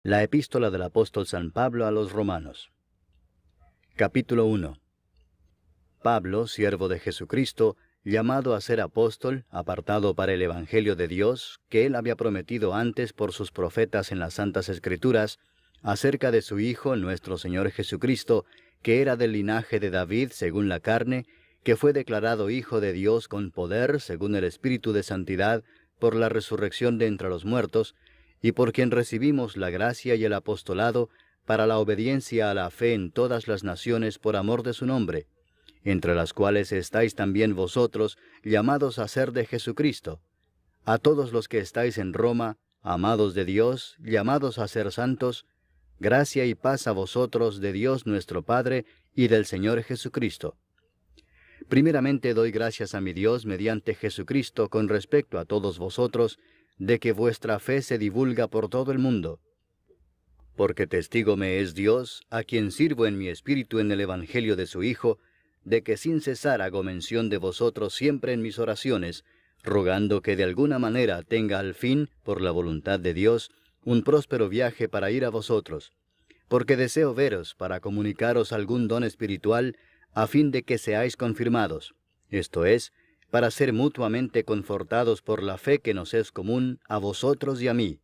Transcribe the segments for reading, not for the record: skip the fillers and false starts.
La epístola del apóstol San Pablo a los Romanos. Capítulo 1. Pablo, siervo de Jesucristo, llamado a ser apóstol, apartado para el Evangelio de Dios, que él había prometido antes por sus profetas en las Santas Escrituras, acerca de su Hijo, nuestro Señor Jesucristo, que era del linaje de David según la carne, que fue declarado Hijo de Dios con poder, según el Espíritu de Santidad, por la resurrección de entre los muertos, y por quien recibimos la gracia y el apostolado para la obediencia a la fe en todas las naciones por amor de su nombre, entre las cuales estáis también vosotros, llamados a ser de Jesucristo. A todos los que estáis en Roma, amados de Dios, llamados a ser santos, gracia y paz a vosotros de Dios nuestro Padre y del Señor Jesucristo. Primeramente doy gracias a mi Dios mediante Jesucristo con respecto a todos vosotros, de que vuestra fe se divulga por todo el mundo. Porque testigo me es Dios, a quien sirvo en mi espíritu en el Evangelio de su Hijo, de que sin cesar hago mención de vosotros siempre en mis oraciones, rogando que de alguna manera tenga al fin, por la voluntad de Dios, un próspero viaje para ir a vosotros. Porque deseo veros para comunicaros algún don espiritual, a fin de que seáis confirmados, esto es, para ser mutuamente confortados por la fe que nos es común a vosotros y a mí.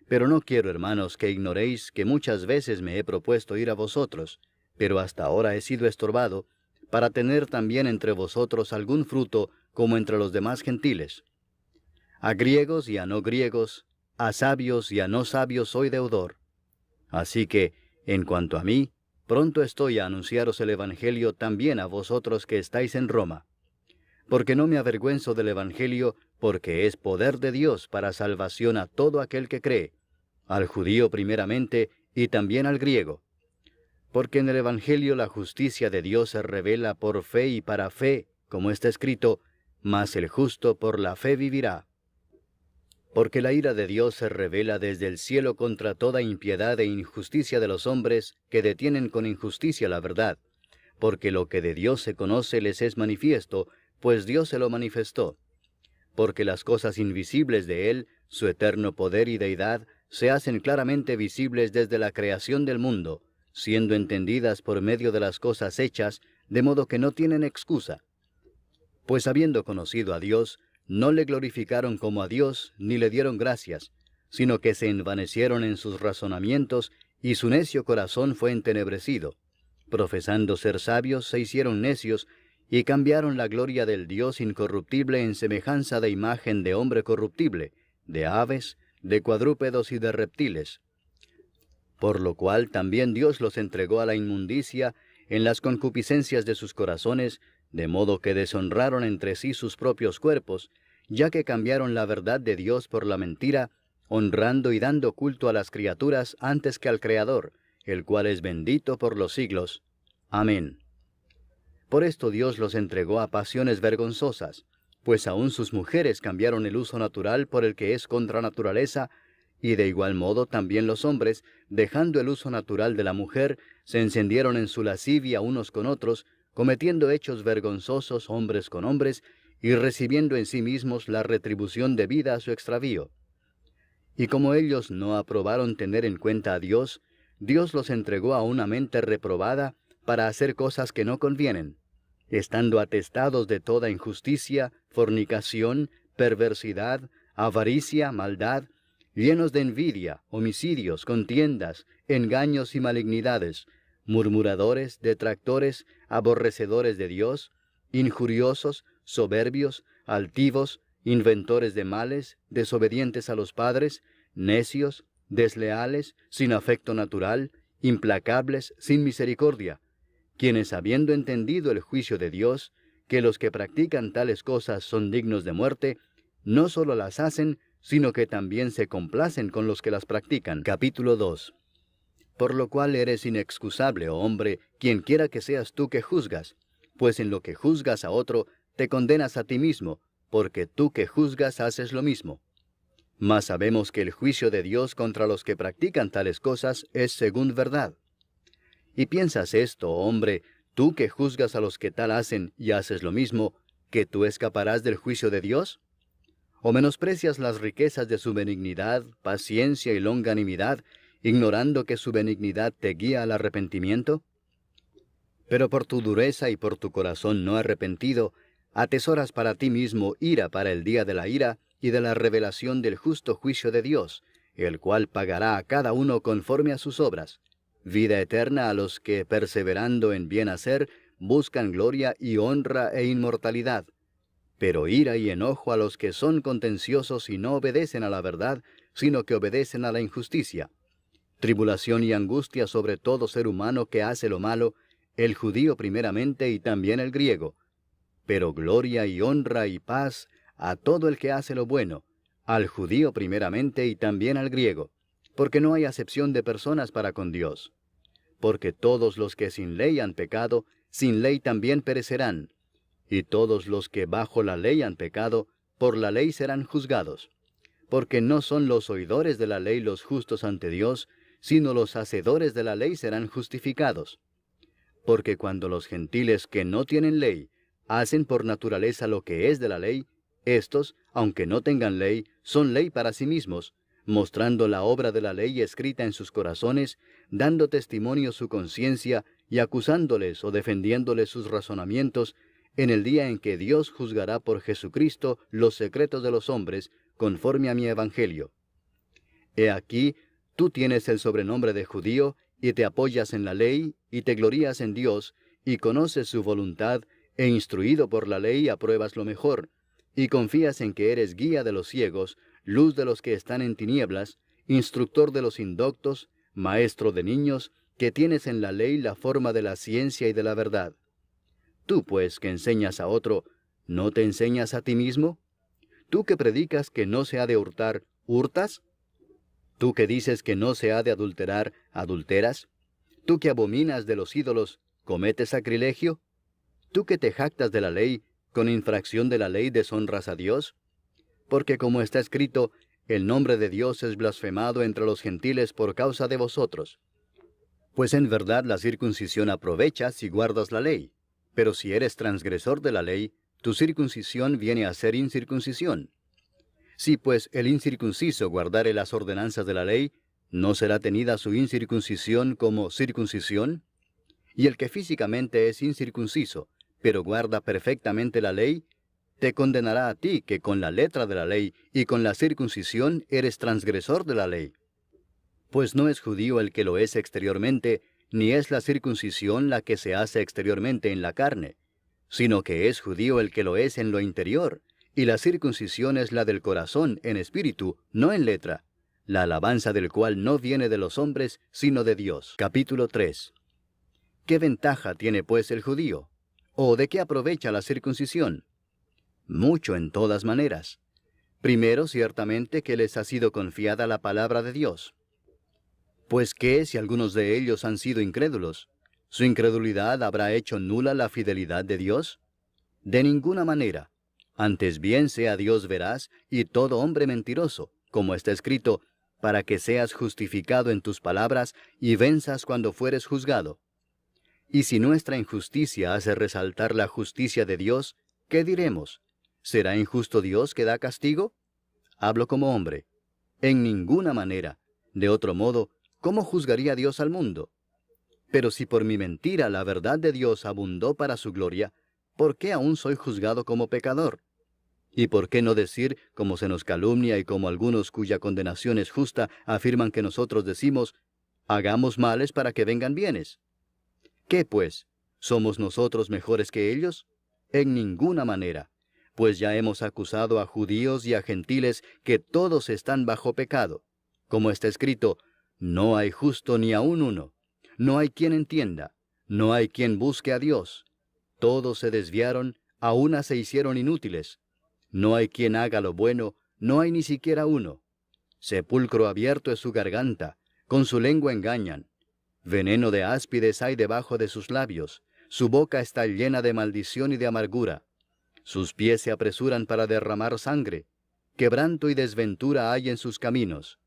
Pero no quiero, hermanos, que ignoréis que muchas veces me he propuesto ir a vosotros, pero hasta ahora he sido estorbado, para tener también entre vosotros algún fruto como entre los demás gentiles. A griegos y a no griegos, a sabios y a no sabios soy deudor. Así que, en cuanto a mí, pronto estoy a anunciaros el Evangelio también a vosotros que estáis en Roma. Porque no me avergüenzo del Evangelio, porque es poder de Dios para salvación a todo aquel que cree, al judío primeramente y también al griego. Porque en el Evangelio la justicia de Dios se revela por fe y para fe, como está escrito, mas el justo por la fe vivirá. Porque la ira de Dios se revela desde el cielo contra toda impiedad e injusticia de los hombres que detienen con injusticia la verdad, porque lo que de Dios se conoce les es manifiesto, pues Dios se lo manifestó. Porque las cosas invisibles de Él, su eterno poder y deidad, se hacen claramente visibles desde la creación del mundo, siendo entendidas por medio de las cosas hechas, de modo que no tienen excusa. Pues habiendo conocido a Dios, no le glorificaron como a Dios, ni le dieron gracias, sino que se envanecieron en sus razonamientos, y su necio corazón fue entenebrecido. Profesando ser sabios, se hicieron necios, y cambiaron la gloria del Dios incorruptible en semejanza de imagen de hombre corruptible, de aves, de cuadrúpedos y de reptiles. Por lo cual también Dios los entregó a la inmundicia en las concupiscencias de sus corazones, de modo que deshonraron entre sí sus propios cuerpos, ya que cambiaron la verdad de Dios por la mentira, honrando y dando culto a las criaturas antes que al Creador, el cual es bendito por los siglos. Amén. Por esto Dios los entregó a pasiones vergonzosas, pues aun sus mujeres cambiaron el uso natural por el que es contra naturaleza, y de igual modo también los hombres, dejando el uso natural de la mujer, se encendieron en su lascivia unos con otros, cometiendo hechos vergonzosos hombres con hombres, y recibiendo en sí mismos la retribución debida a su extravío. Y como ellos no aprobaron tener en cuenta a Dios, Dios los entregó a una mente reprobada para hacer cosas que no convienen, estando atestados de toda injusticia, fornicación, perversidad, avaricia, maldad, llenos de envidia, homicidios, contiendas, engaños y malignidades, murmuradores, detractores, aborrecedores de Dios, injuriosos, soberbios, altivos, inventores de males, desobedientes a los padres, necios, desleales, sin afecto natural, implacables, sin misericordia, quienes habiendo entendido el juicio de Dios, que los que practican tales cosas son dignos de muerte, no solo las hacen, sino que también se complacen con los que las practican. Capítulo 2. Por lo cual eres inexcusable, oh hombre, quien quiera que seas tú que juzgas, pues en lo que juzgas a otro, te condenas a ti mismo, porque tú que juzgas haces lo mismo. Mas sabemos que el juicio de Dios contra los que practican tales cosas es según verdad. ¿Y piensas esto, oh hombre, tú que juzgas a los que tal hacen y haces lo mismo, que tú escaparás del juicio de Dios? ¿O menosprecias las riquezas de su benignidad, paciencia y longanimidad, ignorando que su benignidad te guía al arrepentimiento? Pero por tu dureza y por tu corazón no arrepentido, atesoras para ti mismo ira para el día de la ira y de la revelación del justo juicio de Dios, el cual pagará a cada uno conforme a sus obras. Vida eterna a los que, perseverando en bien hacer, buscan gloria y honra e inmortalidad. Pero ira y enojo a los que son contenciosos y no obedecen a la verdad, sino que obedecen a la injusticia. Tribulación y angustia sobre todo ser humano que hace lo malo, el judío primeramente y también el griego. Pero gloria y honra y paz a todo el que hace lo bueno, al judío primeramente y también al griego, porque no hay acepción de personas para con Dios. Porque todos los que sin ley han pecado, sin ley también perecerán, y todos los que bajo la ley han pecado, por la ley serán juzgados. Porque no son los oidores de la ley los justos ante Dios, sino los hacedores de la ley serán justificados. Porque cuando los gentiles que no tienen ley hacen por naturaleza lo que es de la ley, éstos, aunque no tengan ley, son ley para sí mismos, mostrando la obra de la ley escrita en sus corazones, dando testimonio su conciencia y acusándoles o defendiéndoles sus razonamientos, en el día en que Dios juzgará por Jesucristo los secretos de los hombres, conforme a mi evangelio. He aquí, tú tienes el sobrenombre de judío, y te apoyas en la ley, y te glorías en Dios, y conoces su voluntad, e instruido por la ley apruebas lo mejor, y confías en que eres guía de los ciegos, luz de los que están en tinieblas, instructor de los indoctos, maestro de niños, que tienes en la ley la forma de la ciencia y de la verdad. Tú, pues, que enseñas a otro, ¿no te enseñas a ti mismo? Tú que predicas que no se ha de hurtar, ¿hurtas? Tú que dices que no se ha de adulterar, ¿adulteras? Tú que abominas de los ídolos, ¿cometes sacrilegio? Tú que te jactas de la ley, ¿con infracción de la ley deshonras a Dios? Porque como está escrito, el nombre de Dios es blasfemado entre los gentiles por causa de vosotros. Pues en verdad la circuncisión aprovecha si guardas la ley. Pero si eres transgresor de la ley, tu circuncisión viene a ser incircuncisión. Si pues el incircunciso guardare las ordenanzas de la ley, ¿no será tenida su incircuncisión como circuncisión? Y el que físicamente es incircunciso, pero guarda perfectamente la ley, te condenará a ti que con la letra de la ley y con la circuncisión eres transgresor de la ley. Pues no es judío el que lo es exteriormente, ni es la circuncisión la que se hace exteriormente en la carne, sino que es judío el que lo es en lo interior, y la circuncisión es la del corazón en espíritu, no en letra, la alabanza del cual no viene de los hombres, sino de Dios. Capítulo 3. ¿Qué ventaja tiene pues el judío? ¿O de qué aprovecha la circuncisión? Mucho en todas maneras. Primero, ciertamente que les ha sido confiada la palabra de Dios. Pues ¿qué si algunos de ellos han sido incrédulos? ¿Su incredulidad habrá hecho nula la fidelidad de Dios? De ninguna manera. Antes bien sea Dios veraz y todo hombre mentiroso, como está escrito, para que seas justificado en tus palabras y venzas cuando fueres juzgado. Y si nuestra injusticia hace resaltar la justicia de Dios, ¿qué diremos? ¿Será injusto Dios que da castigo? Hablo como hombre. En ninguna manera. De otro modo, ¿cómo juzgaría Dios al mundo? Pero si por mi mentira la verdad de Dios abundó para su gloria, ¿por qué aún soy juzgado como pecador? ¿Y por qué no decir, como se nos calumnia y como algunos cuya condenación es justa afirman que nosotros decimos, hagamos males para que vengan bienes? ¿Qué pues? ¿Somos nosotros mejores que ellos? En ninguna manera, pues ya hemos acusado a judíos y a gentiles que todos están bajo pecado. Como está escrito, no hay justo ni aun uno, no hay quien entienda, no hay quien busque a Dios. Todos se desviaron, a una se hicieron inútiles. No hay quien haga lo bueno, no hay ni siquiera uno. Sepulcro abierto es su garganta, con su lengua engañan. Veneno de áspides hay debajo de sus labios, su boca está llena de maldición y de amargura. Sus pies se apresuran para derramar sangre, quebranto y desventura hay en sus caminos,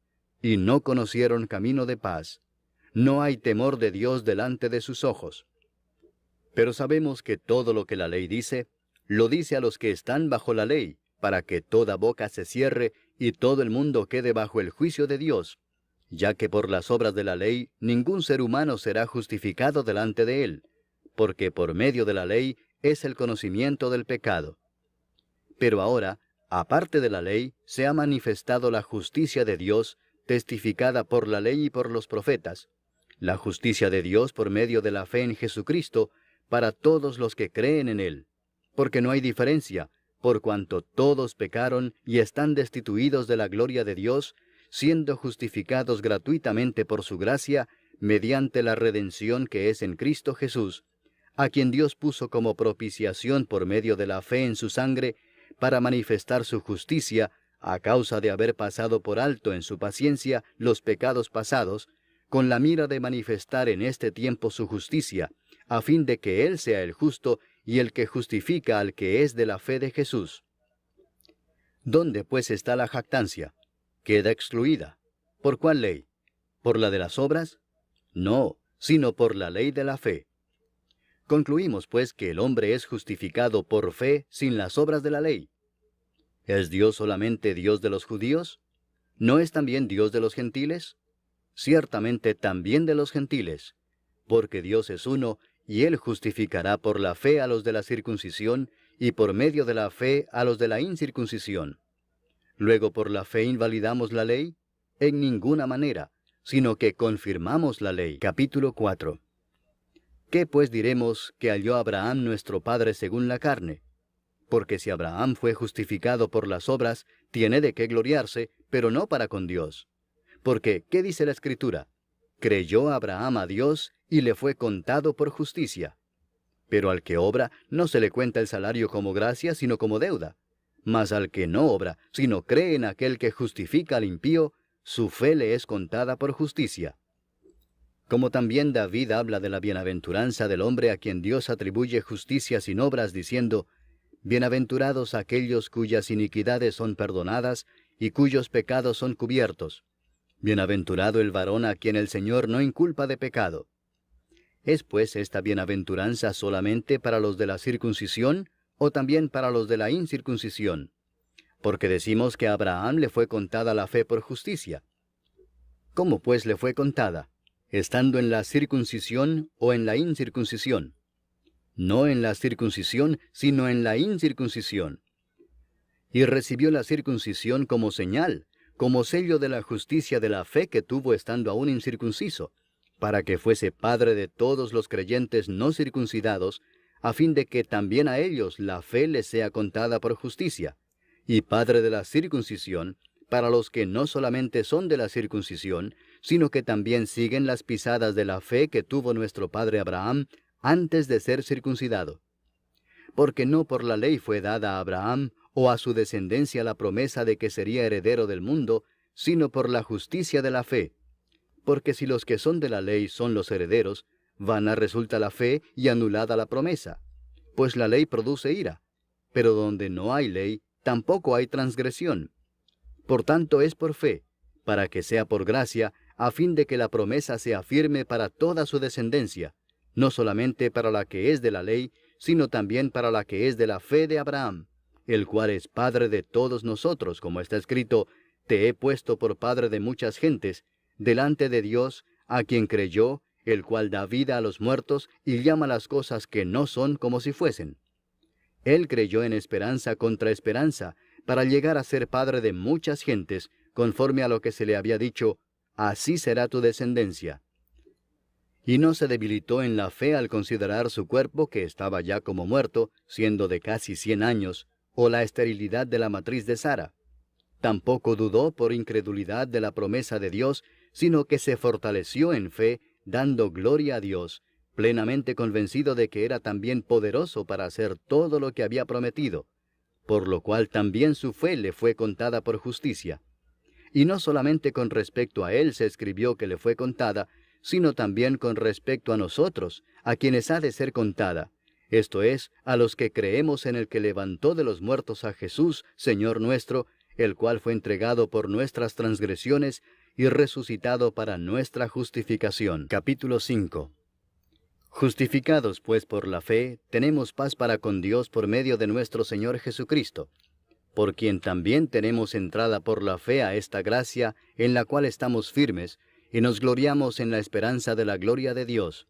y no conocieron camino de paz. No hay temor de Dios delante de sus ojos. Pero sabemos que todo lo que la ley dice, lo dice a los que están bajo la ley, para que toda boca se cierre y todo el mundo quede bajo el juicio de Dios. ya que por las obras de la ley ningún ser humano será justificado delante de él, porque por medio de la ley es el conocimiento del pecado. Pero ahora, aparte de la ley, se ha manifestado la justicia de Dios, testificada por la ley y por los profetas, la justicia de Dios por medio de la fe en Jesucristo, para todos los que creen en Él, porque no hay diferencia, por cuanto todos pecaron y están destituidos de la gloria de Dios, siendo justificados gratuitamente por su gracia, mediante la redención que es en Cristo Jesús, a quien Dios puso como propiciación por medio de la fe en su sangre, para manifestar su justicia, a causa de haber pasado por alto en su paciencia los pecados pasados, con la mira de manifestar en este tiempo su justicia, a fin de que Él sea el justo y el que justifica al que es de la fe de Jesús. ¿Dónde pues está la jactancia? Queda excluida. ¿Por cuál ley? ¿Por la de las obras? No, sino por la ley de la fe. Concluimos pues que el hombre es justificado por fe sin las obras de la ley. ¿Es Dios solamente Dios de los judíos? ¿No es también Dios de los gentiles? Ciertamente también de los gentiles, porque Dios es uno, y Él justificará por la fe a los de la circuncisión, y por medio de la fe a los de la incircuncisión. Luego, ¿por la fe invalidamos la ley? En ninguna manera, sino que confirmamos la ley. Capítulo 4. ¿Qué pues diremos que halló Abraham nuestro padre según la carne? Porque si Abraham fue justificado por las obras, tiene de qué gloriarse, pero no para con Dios. Porque, ¿qué dice la Escritura? Creyó Abraham a Dios, y le fue contado por justicia. Pero al que obra, no se le cuenta el salario como gracia, sino como deuda. Mas al que no obra, sino cree en aquel que justifica al impío, su fe le es contada por justicia. Como también David habla de la bienaventuranza del hombre a quien Dios atribuye justicia sin obras, diciendo, «Bienaventurados aquellos cuyas iniquidades son perdonadas, y cuyos pecados son cubiertos. Bienaventurado el varón a quien el Señor no inculpa de pecado». ¿Es pues esta bienaventuranza solamente para los de la circuncisión, o también para los de la incircuncisión? Porque decimos que a Abraham le fue contada la fe por justicia. ¿Cómo pues le fue contada? ¿Estando en la circuncisión o en la incircuncisión? No en la circuncisión, sino en la incircuncisión. Y recibió la circuncisión como señal, como sello de la justicia de la fe que tuvo estando aún incircunciso, para que fuese padre de todos los creyentes no circuncidados, a fin de que también a ellos la fe les sea contada por justicia, y padre de la circuncisión, para los que no solamente son de la circuncisión, sino que también siguen las pisadas de la fe que tuvo nuestro padre Abraham antes de ser circuncidado. Porque no por la ley fue dada a Abraham o a su descendencia la promesa de que sería heredero del mundo, sino por la justicia de la fe. Porque si los que son de la ley son los herederos, vana resulta la fe y anulada la promesa. Pues la ley produce ira, pero donde no hay ley, tampoco hay transgresión. Por tanto es por fe, para que sea por gracia, a fin de que la promesa sea firme para toda su descendencia, no solamente para la que es de la ley, sino también para la que es de la fe de Abraham, el cual es padre de todos nosotros, como está escrito, «Te he puesto por padre de muchas gentes», delante de Dios, a quien creyó, el cual da vida a los muertos y llama las cosas que no son como si fuesen. Él creyó en esperanza contra esperanza, para llegar a ser padre de muchas gentes, conforme a lo que se le había dicho, «Así será tu descendencia». Y no se debilitó en la fe al considerar su cuerpo, que estaba ya como muerto, siendo de casi 100 años, o la esterilidad de la matriz de Sara. Tampoco dudó por incredulidad de la promesa de Dios, sino que se fortaleció en fe, dando gloria a Dios, plenamente convencido de que era también poderoso para hacer todo lo que había prometido, por lo cual también su fe le fue contada por justicia. Y no solamente con respecto a él se escribió que le fue contada, sino también con respecto a nosotros, a quienes ha de ser contada, esto es, a los que creemos en el que levantó de los muertos a Jesús, Señor nuestro, el cual fue entregado por nuestras transgresiones y resucitado para nuestra justificación. Capítulo 5. Justificados pues por la fe, tenemos paz para con Dios por medio de nuestro Señor Jesucristo, por quien también tenemos entrada por la fe a esta gracia en la cual estamos firmes, y nos gloriamos en la esperanza de la gloria de Dios.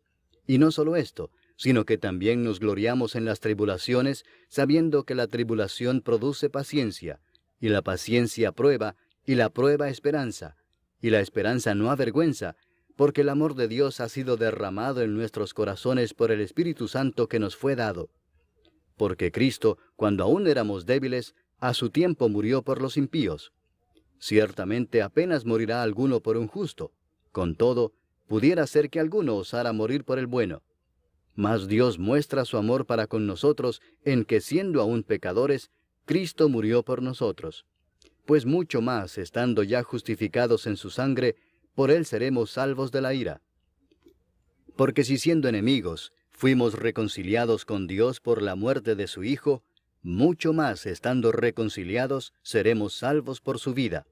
Y no solo esto, sino que también nos gloriamos en las tribulaciones, sabiendo que la tribulación produce paciencia, y la paciencia prueba, y la prueba esperanza, y la esperanza no avergüenza, porque el amor de Dios ha sido derramado en nuestros corazones por el Espíritu Santo que nos fue dado. Porque Cristo, cuando aún éramos débiles, a su tiempo murió por los impíos. Ciertamente apenas morirá alguno por un justo. Con todo, pudiera ser que alguno osara morir por el bueno. Mas Dios muestra su amor para con nosotros en que, siendo aún pecadores, Cristo murió por nosotros. Pues mucho más, estando ya justificados en su sangre, por él seremos salvos de la ira. Porque si siendo enemigos, fuimos reconciliados con Dios por la muerte de su Hijo, mucho más, estando reconciliados, seremos salvos por su vida.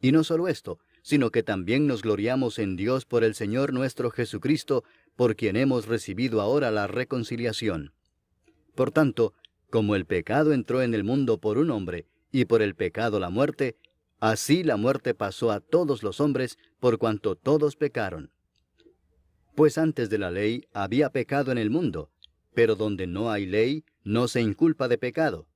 Y no solo esto, sino que también nos gloriamos en Dios por el Señor nuestro Jesucristo, por quien hemos recibido ahora la reconciliación. Por tanto, como el pecado entró en el mundo por un hombre, y por el pecado la muerte, así la muerte pasó a todos los hombres, por cuanto todos pecaron. Pues antes de la ley había pecado en el mundo, pero donde no hay ley, no se inculpa de pecado.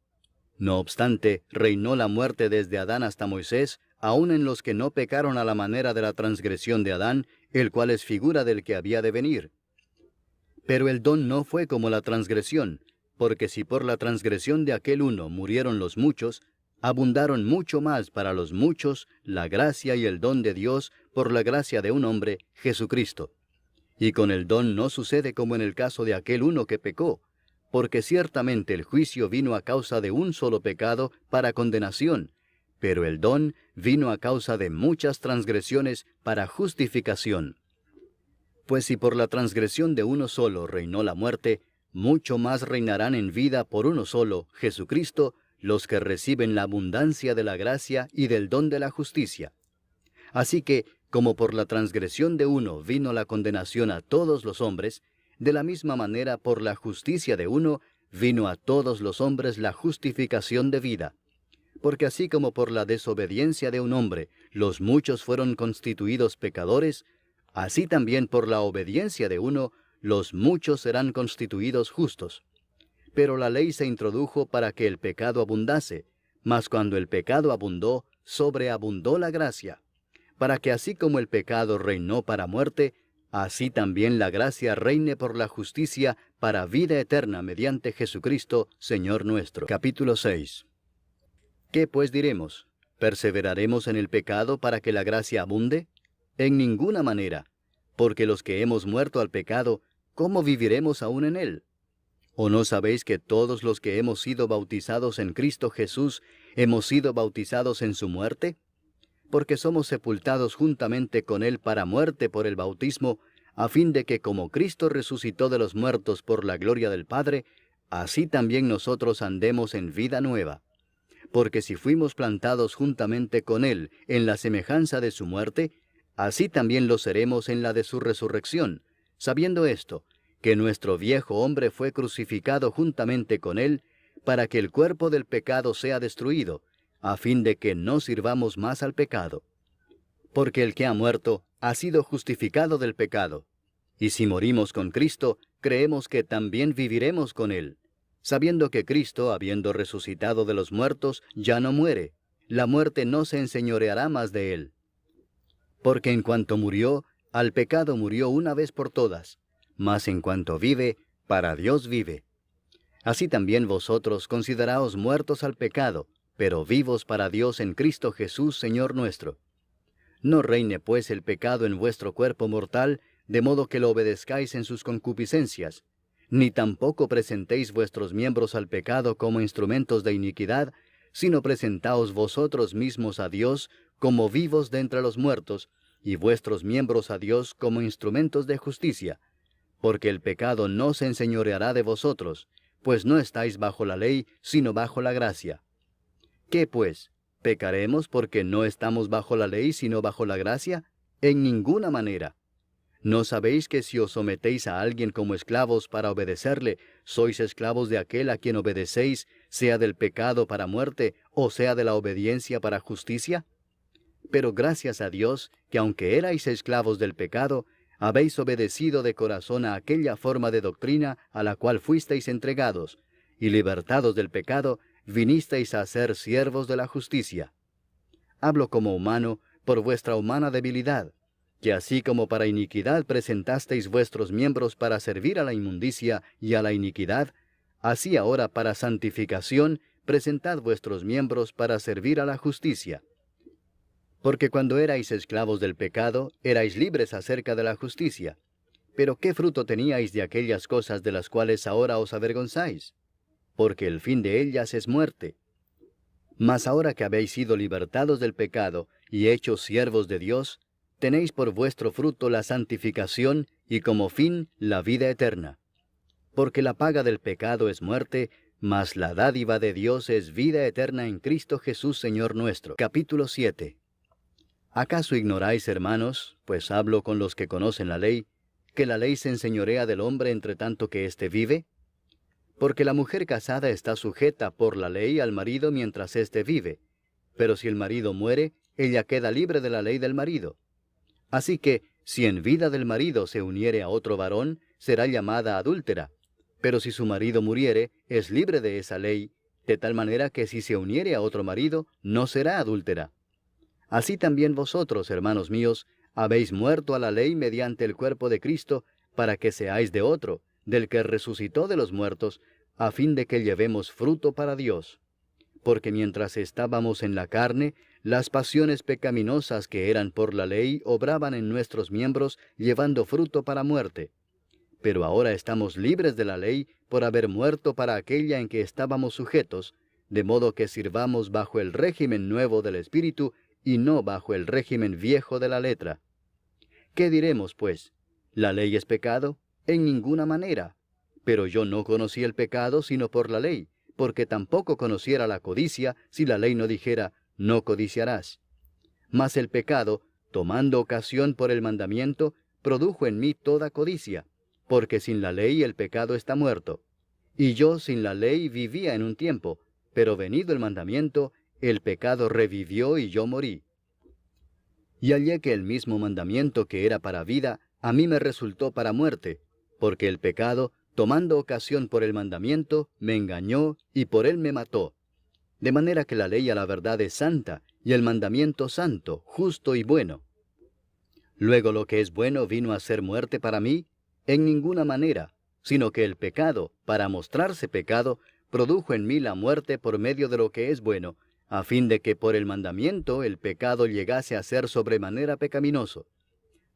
No obstante, reinó la muerte desde Adán hasta Moisés, aun en los que no pecaron a la manera de la transgresión de Adán, el cual es figura del que había de venir. Pero el don no fue como la transgresión, porque si por la transgresión de aquel uno murieron los muchos, abundaron mucho más para los muchos la gracia y el don de Dios por la gracia de un hombre, Jesucristo. Y con el don no sucede como en el caso de aquel uno que pecó, porque ciertamente el juicio vino a causa de un solo pecado para condenación, pero el don vino a causa de muchas transgresiones para justificación. Pues si por la transgresión de uno solo reinó la muerte, mucho más reinarán en vida por uno solo, Jesucristo, los que reciben la abundancia de la gracia y del don de la justicia. Así que, como por la transgresión de uno vino la condenación a todos los hombres, de la misma manera por la justicia de uno vino a todos los hombres la justificación de vida. Porque así como por la desobediencia de un hombre los muchos fueron constituidos pecadores, así también por la obediencia de uno los muchos serán constituidos justos. Pero la ley se introdujo para que el pecado abundase, mas cuando el pecado abundó, sobreabundó la gracia, para que así como el pecado reinó para muerte, así también la gracia reine por la justicia para vida eterna mediante Jesucristo, Señor nuestro. Capítulo 6. ¿Qué pues diremos? ¿Perseveraremos en el pecado para que la gracia abunde? En ninguna manera, porque los que hemos muerto al pecado, ¿cómo viviremos aún en él? ¿O no sabéis que todos los que hemos sido bautizados en Cristo Jesús, hemos sido bautizados en su muerte? Porque somos sepultados juntamente con él para muerte por el bautismo, a fin de que como Cristo resucitó de los muertos por la gloria del Padre, así también nosotros andemos en vida nueva. Porque si fuimos plantados juntamente con él en la semejanza de su muerte, así también lo seremos en la de su resurrección, sabiendo esto, que nuestro viejo hombre fue crucificado juntamente con él, para que el cuerpo del pecado sea destruido, a fin de que no sirvamos más al pecado. Porque el que ha muerto ha sido justificado del pecado. Y si morimos con Cristo, creemos que también viviremos con él, sabiendo que Cristo, habiendo resucitado de los muertos, ya no muere. La muerte no se enseñoreará más de él. Porque en cuanto murió, al pecado murió una vez por todas, mas en cuanto vive, para Dios vive. Así también vosotros consideraos muertos al pecado, pero vivos para Dios en Cristo Jesús, Señor nuestro. No reine pues el pecado en vuestro cuerpo mortal, de modo que lo obedezcáis en sus concupiscencias, ni tampoco presentéis vuestros miembros al pecado como instrumentos de iniquidad, sino presentaos vosotros mismos a Dios como vivos de entre los muertos, y vuestros miembros a Dios como instrumentos de justicia. Porque el pecado no se enseñoreará de vosotros, pues no estáis bajo la ley, sino bajo la gracia. ¿Qué pues? ¿Pecaremos porque no estamos bajo la ley, sino bajo la gracia? En ninguna manera. ¿No sabéis que si os sometéis a alguien como esclavos para obedecerle, sois esclavos de aquel a quien obedecéis, sea del pecado para muerte, o sea de la obediencia para justicia? Pero gracias a Dios, que aunque erais esclavos del pecado, habéis obedecido de corazón a aquella forma de doctrina a la cual fuisteis entregados, y libertados del pecado, vinisteis a ser siervos de la justicia. Hablo como humano, por vuestra humana debilidad, que así como para iniquidad presentasteis vuestros miembros para servir a la inmundicia y a la iniquidad, así ahora para santificación presentad vuestros miembros para servir a la justicia. Porque cuando erais esclavos del pecado, erais libres acerca de la justicia. Pero ¿qué fruto teníais de aquellas cosas de las cuales ahora os avergonzáis? Porque el fin de ellas es muerte. Mas ahora que habéis sido libertados del pecado y hechos siervos de Dios, tenéis por vuestro fruto la santificación y como fin la vida eterna. Porque la paga del pecado es muerte, mas la dádiva de Dios es vida eterna en Cristo Jesús Señor nuestro. Capítulo 7. ¿Acaso ignoráis, hermanos, pues hablo con los que conocen la ley, que la ley se enseñorea del hombre entre tanto que éste vive? Porque la mujer casada está sujeta por la ley al marido mientras éste vive, pero si el marido muere, ella queda libre de la ley del marido. Así que, si en vida del marido se uniere a otro varón, será llamada adúltera, pero si su marido muriere, es libre de esa ley, de tal manera que si se uniere a otro marido, no será adúltera. Así también vosotros, hermanos míos, habéis muerto a la ley mediante el cuerpo de Cristo, para que seáis de otro, del que resucitó de los muertos, a fin de que llevemos fruto para Dios. Porque mientras estábamos en la carne, las pasiones pecaminosas que eran por la ley obraban en nuestros miembros, llevando fruto para muerte. Pero ahora estamos libres de la ley por haber muerto para aquella en que estábamos sujetos, de modo que sirvamos bajo el régimen nuevo del Espíritu, y no bajo el régimen viejo de la letra. ¿Qué diremos, pues? ¿La ley es pecado? En ninguna manera. Pero yo no conocí el pecado sino por la ley, porque tampoco conociera la codicia si la ley no dijera, no codiciarás. Mas el pecado, tomando ocasión por el mandamiento, produjo en mí toda codicia, porque sin la ley el pecado está muerto. Y yo sin la ley vivía en un tiempo, pero venido el mandamiento, el pecado revivió y yo morí. Y hallé que el mismo mandamiento que era para vida, a mí me resultó para muerte, porque el pecado, tomando ocasión por el mandamiento, me engañó y por él me mató. De manera que la ley a la verdad es santa, y el mandamiento santo, justo y bueno. Luego lo que es bueno vino a ser muerte para mí, en ninguna manera, sino que el pecado, para mostrarse pecado, produjo en mí la muerte por medio de lo que es bueno, a fin de que por el mandamiento el pecado llegase a ser sobremanera pecaminoso.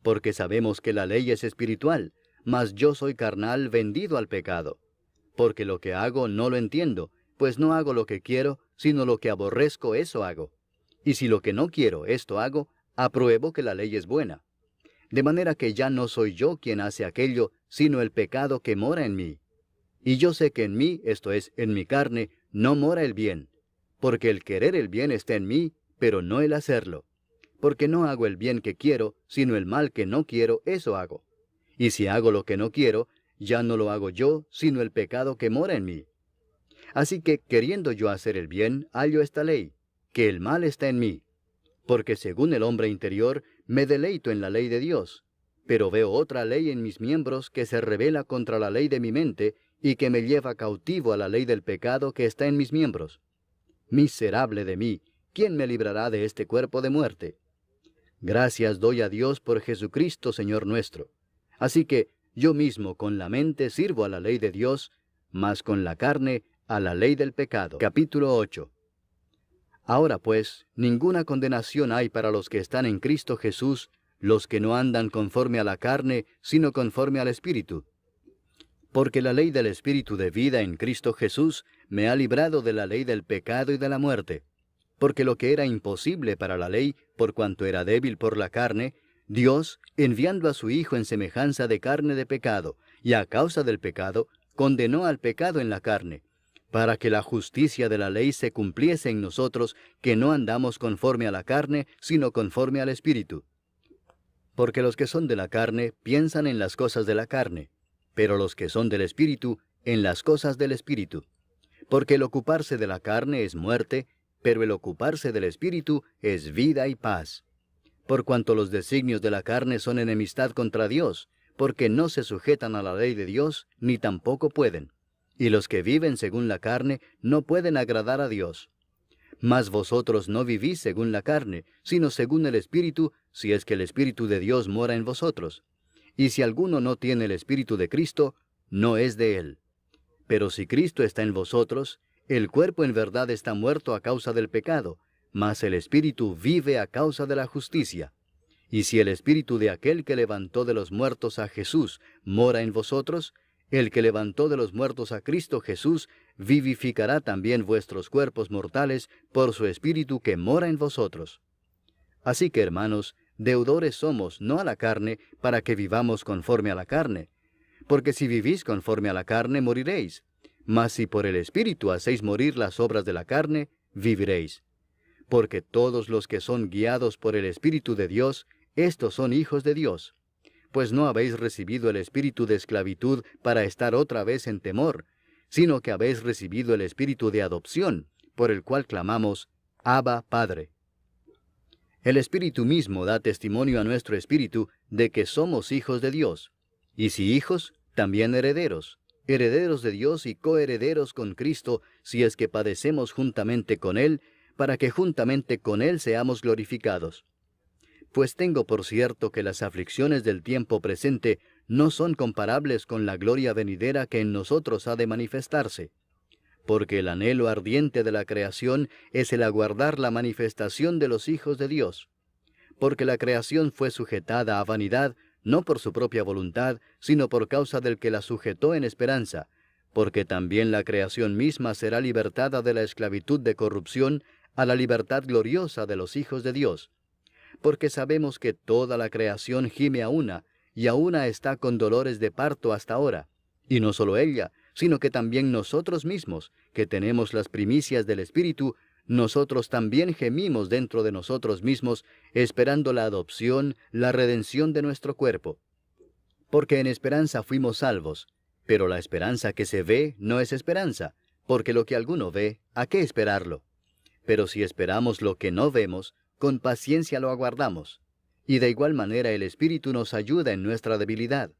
Porque sabemos que la ley es espiritual, mas yo soy carnal vendido al pecado. Porque lo que hago no lo entiendo, pues no hago lo que quiero, sino lo que aborrezco eso hago. Y si lo que no quiero esto hago, apruebo que la ley es buena. De manera que ya no soy yo quien hace aquello, sino el pecado que mora en mí. Y yo sé que en mí, esto es, en mi carne, no mora el bien. Porque el querer el bien está en mí, pero no el hacerlo. Porque no hago el bien que quiero, sino el mal que no quiero, eso hago. Y si hago lo que no quiero, ya no lo hago yo, sino el pecado que mora en mí. Así que, queriendo yo hacer el bien, hallo esta ley, que el mal está en mí. Porque según el hombre interior, me deleito en la ley de Dios. Pero veo otra ley en mis miembros que se rebela contra la ley de mi mente, y que me lleva cautivo a la ley del pecado que está en mis miembros. Miserable de mí, ¿quién me librará de este cuerpo de muerte? Gracias doy a Dios por Jesucristo, Señor nuestro. Así que yo mismo con la mente sirvo a la ley de Dios, mas con la carne a la ley del pecado. Capítulo 8. Ahora pues, ninguna condenación hay para los que están en Cristo Jesús, los que no andan conforme a la carne, sino conforme al Espíritu. Porque la ley del Espíritu de vida en Cristo Jesús me ha librado de la ley del pecado y de la muerte. Porque lo que era imposible para la ley, por cuanto era débil por la carne, Dios, enviando a su Hijo en semejanza de carne de pecado, y a causa del pecado, condenó al pecado en la carne, para que la justicia de la ley se cumpliese en nosotros, que no andamos conforme a la carne, sino conforme al Espíritu. Porque los que son de la carne piensan en las cosas de la carne, pero los que son del Espíritu en las cosas del Espíritu. Porque el ocuparse de la carne es muerte, pero el ocuparse del Espíritu es vida y paz. Por cuanto los designios de la carne son enemistad contra Dios, porque no se sujetan a la ley de Dios, ni tampoco pueden. Y los que viven según la carne no pueden agradar a Dios. Mas vosotros no vivís según la carne, sino según el Espíritu, si es que el Espíritu de Dios mora en vosotros. Y si alguno no tiene el Espíritu de Cristo, no es de él. Pero si Cristo está en vosotros, el cuerpo en verdad está muerto a causa del pecado, mas el Espíritu vive a causa de la justicia. Y si el Espíritu de aquel que levantó de los muertos a Jesús mora en vosotros, el que levantó de los muertos a Cristo Jesús vivificará también vuestros cuerpos mortales por su Espíritu que mora en vosotros. Así que, hermanos, deudores somos, no a la carne, para que vivamos conforme a la carne. Porque si vivís conforme a la carne, moriréis. Mas si por el Espíritu hacéis morir las obras de la carne, viviréis. Porque todos los que son guiados por el Espíritu de Dios, estos son hijos de Dios. Pues no habéis recibido el espíritu de esclavitud para estar otra vez en temor, sino que habéis recibido el espíritu de adopción, por el cual clamamos, Abba, Padre. El Espíritu mismo da testimonio a nuestro espíritu de que somos hijos de Dios. Y si hijos, también herederos, herederos de Dios y coherederos con Cristo, si es que padecemos juntamente con Él, para que juntamente con Él seamos glorificados. Pues tengo por cierto que las aflicciones del tiempo presente no son comparables con la gloria venidera que en nosotros ha de manifestarse. Porque el anhelo ardiente de la creación es el aguardar la manifestación de los hijos de Dios. Porque la creación fue sujetada a vanidad, no por su propia voluntad, sino por causa del que la sujetó en esperanza, porque también la creación misma será libertada de la esclavitud de corrupción a la libertad gloriosa de los hijos de Dios. Porque sabemos que toda la creación gime a una, y a una está con dolores de parto hasta ahora. Y no solo ella, sino que también nosotros mismos, que tenemos las primicias del Espíritu, nosotros también gemimos dentro de nosotros mismos, esperando la adopción, la redención de nuestro cuerpo. Porque en esperanza fuimos salvos, pero la esperanza que se ve no es esperanza, porque lo que alguno ve, ¿a qué esperarlo? Pero si esperamos lo que no vemos, con paciencia lo aguardamos. Y de igual manera el Espíritu nos ayuda en nuestra debilidad.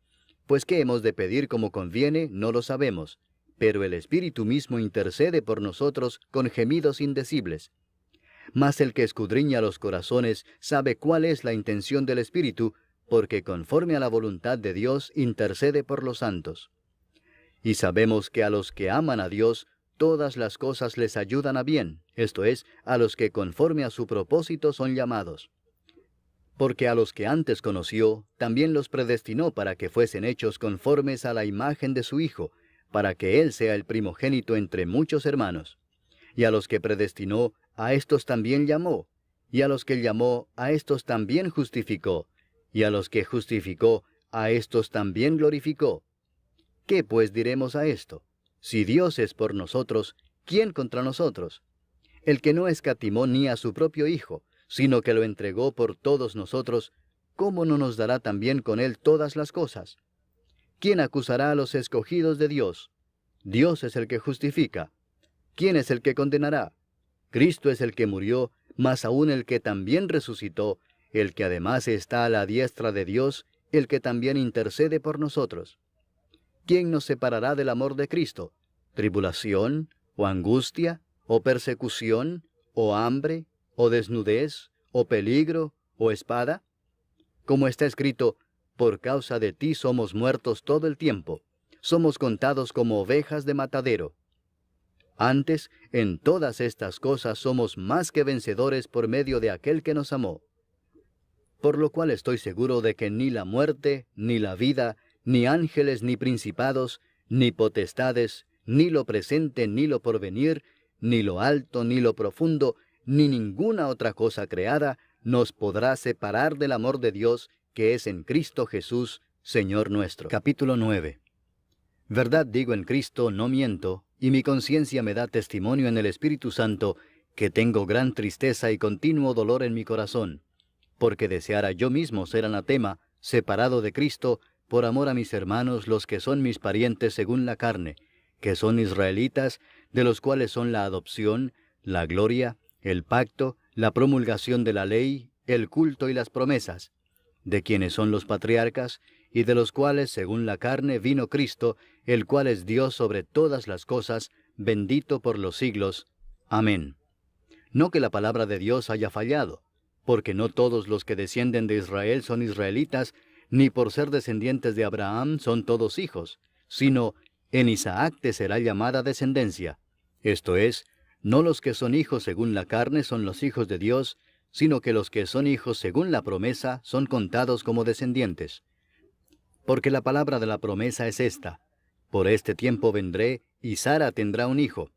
Pues qué hemos de pedir como conviene, no lo sabemos. Pero el Espíritu mismo intercede por nosotros con gemidos indecibles. Mas el que escudriña los corazones sabe cuál es la intención del Espíritu, porque conforme a la voluntad de Dios intercede por los santos. Y sabemos que a los que aman a Dios, todas las cosas les ayudan a bien, esto es, a los que conforme a su propósito son llamados. Porque a los que antes conoció, también los predestinó para que fuesen hechos conformes a la imagen de su Hijo, para que Él sea el primogénito entre muchos hermanos. Y a los que predestinó, a éstos también llamó, y a los que llamó, a éstos también justificó, y a los que justificó, a éstos también glorificó. ¿Qué pues diremos a esto? Si Dios es por nosotros, ¿quién contra nosotros? El que no escatimó ni a su propio Hijo, sino que lo entregó por todos nosotros, ¿cómo no nos dará también con Él todas las cosas? ¿Quién acusará a los escogidos de Dios? Dios es el que justifica. ¿Quién es el que condenará? Cristo es el que murió, mas aún el que también resucitó, el que además está a la diestra de Dios, el que también intercede por nosotros. ¿Quién nos separará del amor de Cristo? ¿Tribulación, o angustia, o persecución, o hambre, o desnudez, o peligro, o espada? Como está escrito, por causa de ti somos muertos todo el tiempo, somos contados como ovejas de matadero. Antes, en todas estas cosas somos más que vencedores por medio de aquel que nos amó. Por lo cual estoy seguro de que ni la muerte, ni la vida, ni ángeles, ni principados, ni potestades, ni lo presente, ni lo porvenir, ni lo alto, ni lo profundo, ni ninguna otra cosa creada, nos podrá separar del amor de Dios, que es en Cristo Jesús, Señor nuestro. Capítulo 9. Verdad digo en Cristo, no miento, y mi conciencia me da testimonio en el Espíritu Santo, que tengo gran tristeza y continuo dolor en mi corazón, porque deseara yo mismo ser anatema, separado de Cristo, por amor a mis hermanos, los que son mis parientes según la carne, que son israelitas, de los cuales son la adopción, la gloria, el pacto, la promulgación de la ley, el culto y las promesas, de quienes son los patriarcas, y de los cuales, según la carne, vino Cristo, el cual es Dios sobre todas las cosas, bendito por los siglos. Amén. No que la palabra de Dios haya fallado, porque no todos los que descienden de Israel son israelitas, ni por ser descendientes de Abraham son todos hijos, sino en Isaac te será llamada descendencia. Esto es, no los que son hijos según la carne son los hijos de Dios, sino que los que son hijos según la promesa son contados como descendientes. Porque la palabra de la promesa es esta: por este tiempo vendré, y Sara tendrá un hijo.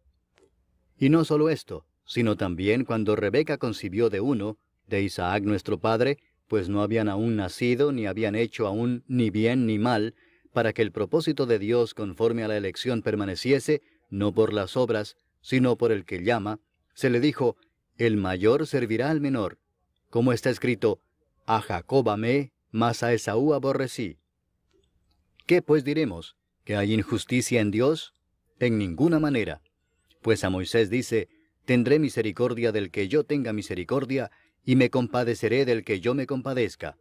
Y no solo esto, sino también cuando Rebeca concibió de uno, de Isaac nuestro padre, pues no habían aún nacido, ni habían hecho aún ni bien ni mal, para que el propósito de Dios conforme a la elección permaneciese, no por las obras, sino por el que llama, se le dijo: el mayor servirá al menor. Como está escrito: a Jacob amé, mas a Esaú aborrecí. ¿Qué pues diremos? ¿Que hay injusticia en Dios? En ninguna manera. Pues a Moisés dice: tendré misericordia del que yo tenga misericordia, y me compadeceré del que yo me compadezca.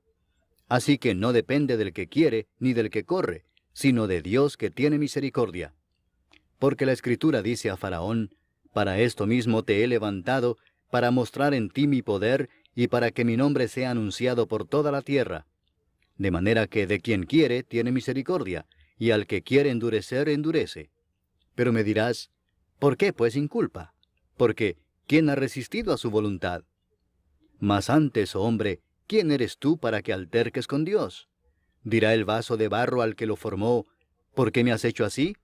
Así que no depende del que quiere, ni del que corre, sino de Dios que tiene misericordia. Porque la Escritura dice a Faraón: para esto mismo te he levantado, para mostrar en ti mi poder, y para que mi nombre sea anunciado por toda la tierra. De manera que de quien quiere tiene misericordia, y al que quiere endurecer, endurece. Pero me dirás: ¿por qué pues inculpa? Porque ¿quién ha resistido a su voluntad? Mas antes, oh hombre, ¿quién eres tú para que alterques con Dios? ¿Dirá el vaso de barro al que lo formó: ¿por qué me has hecho así?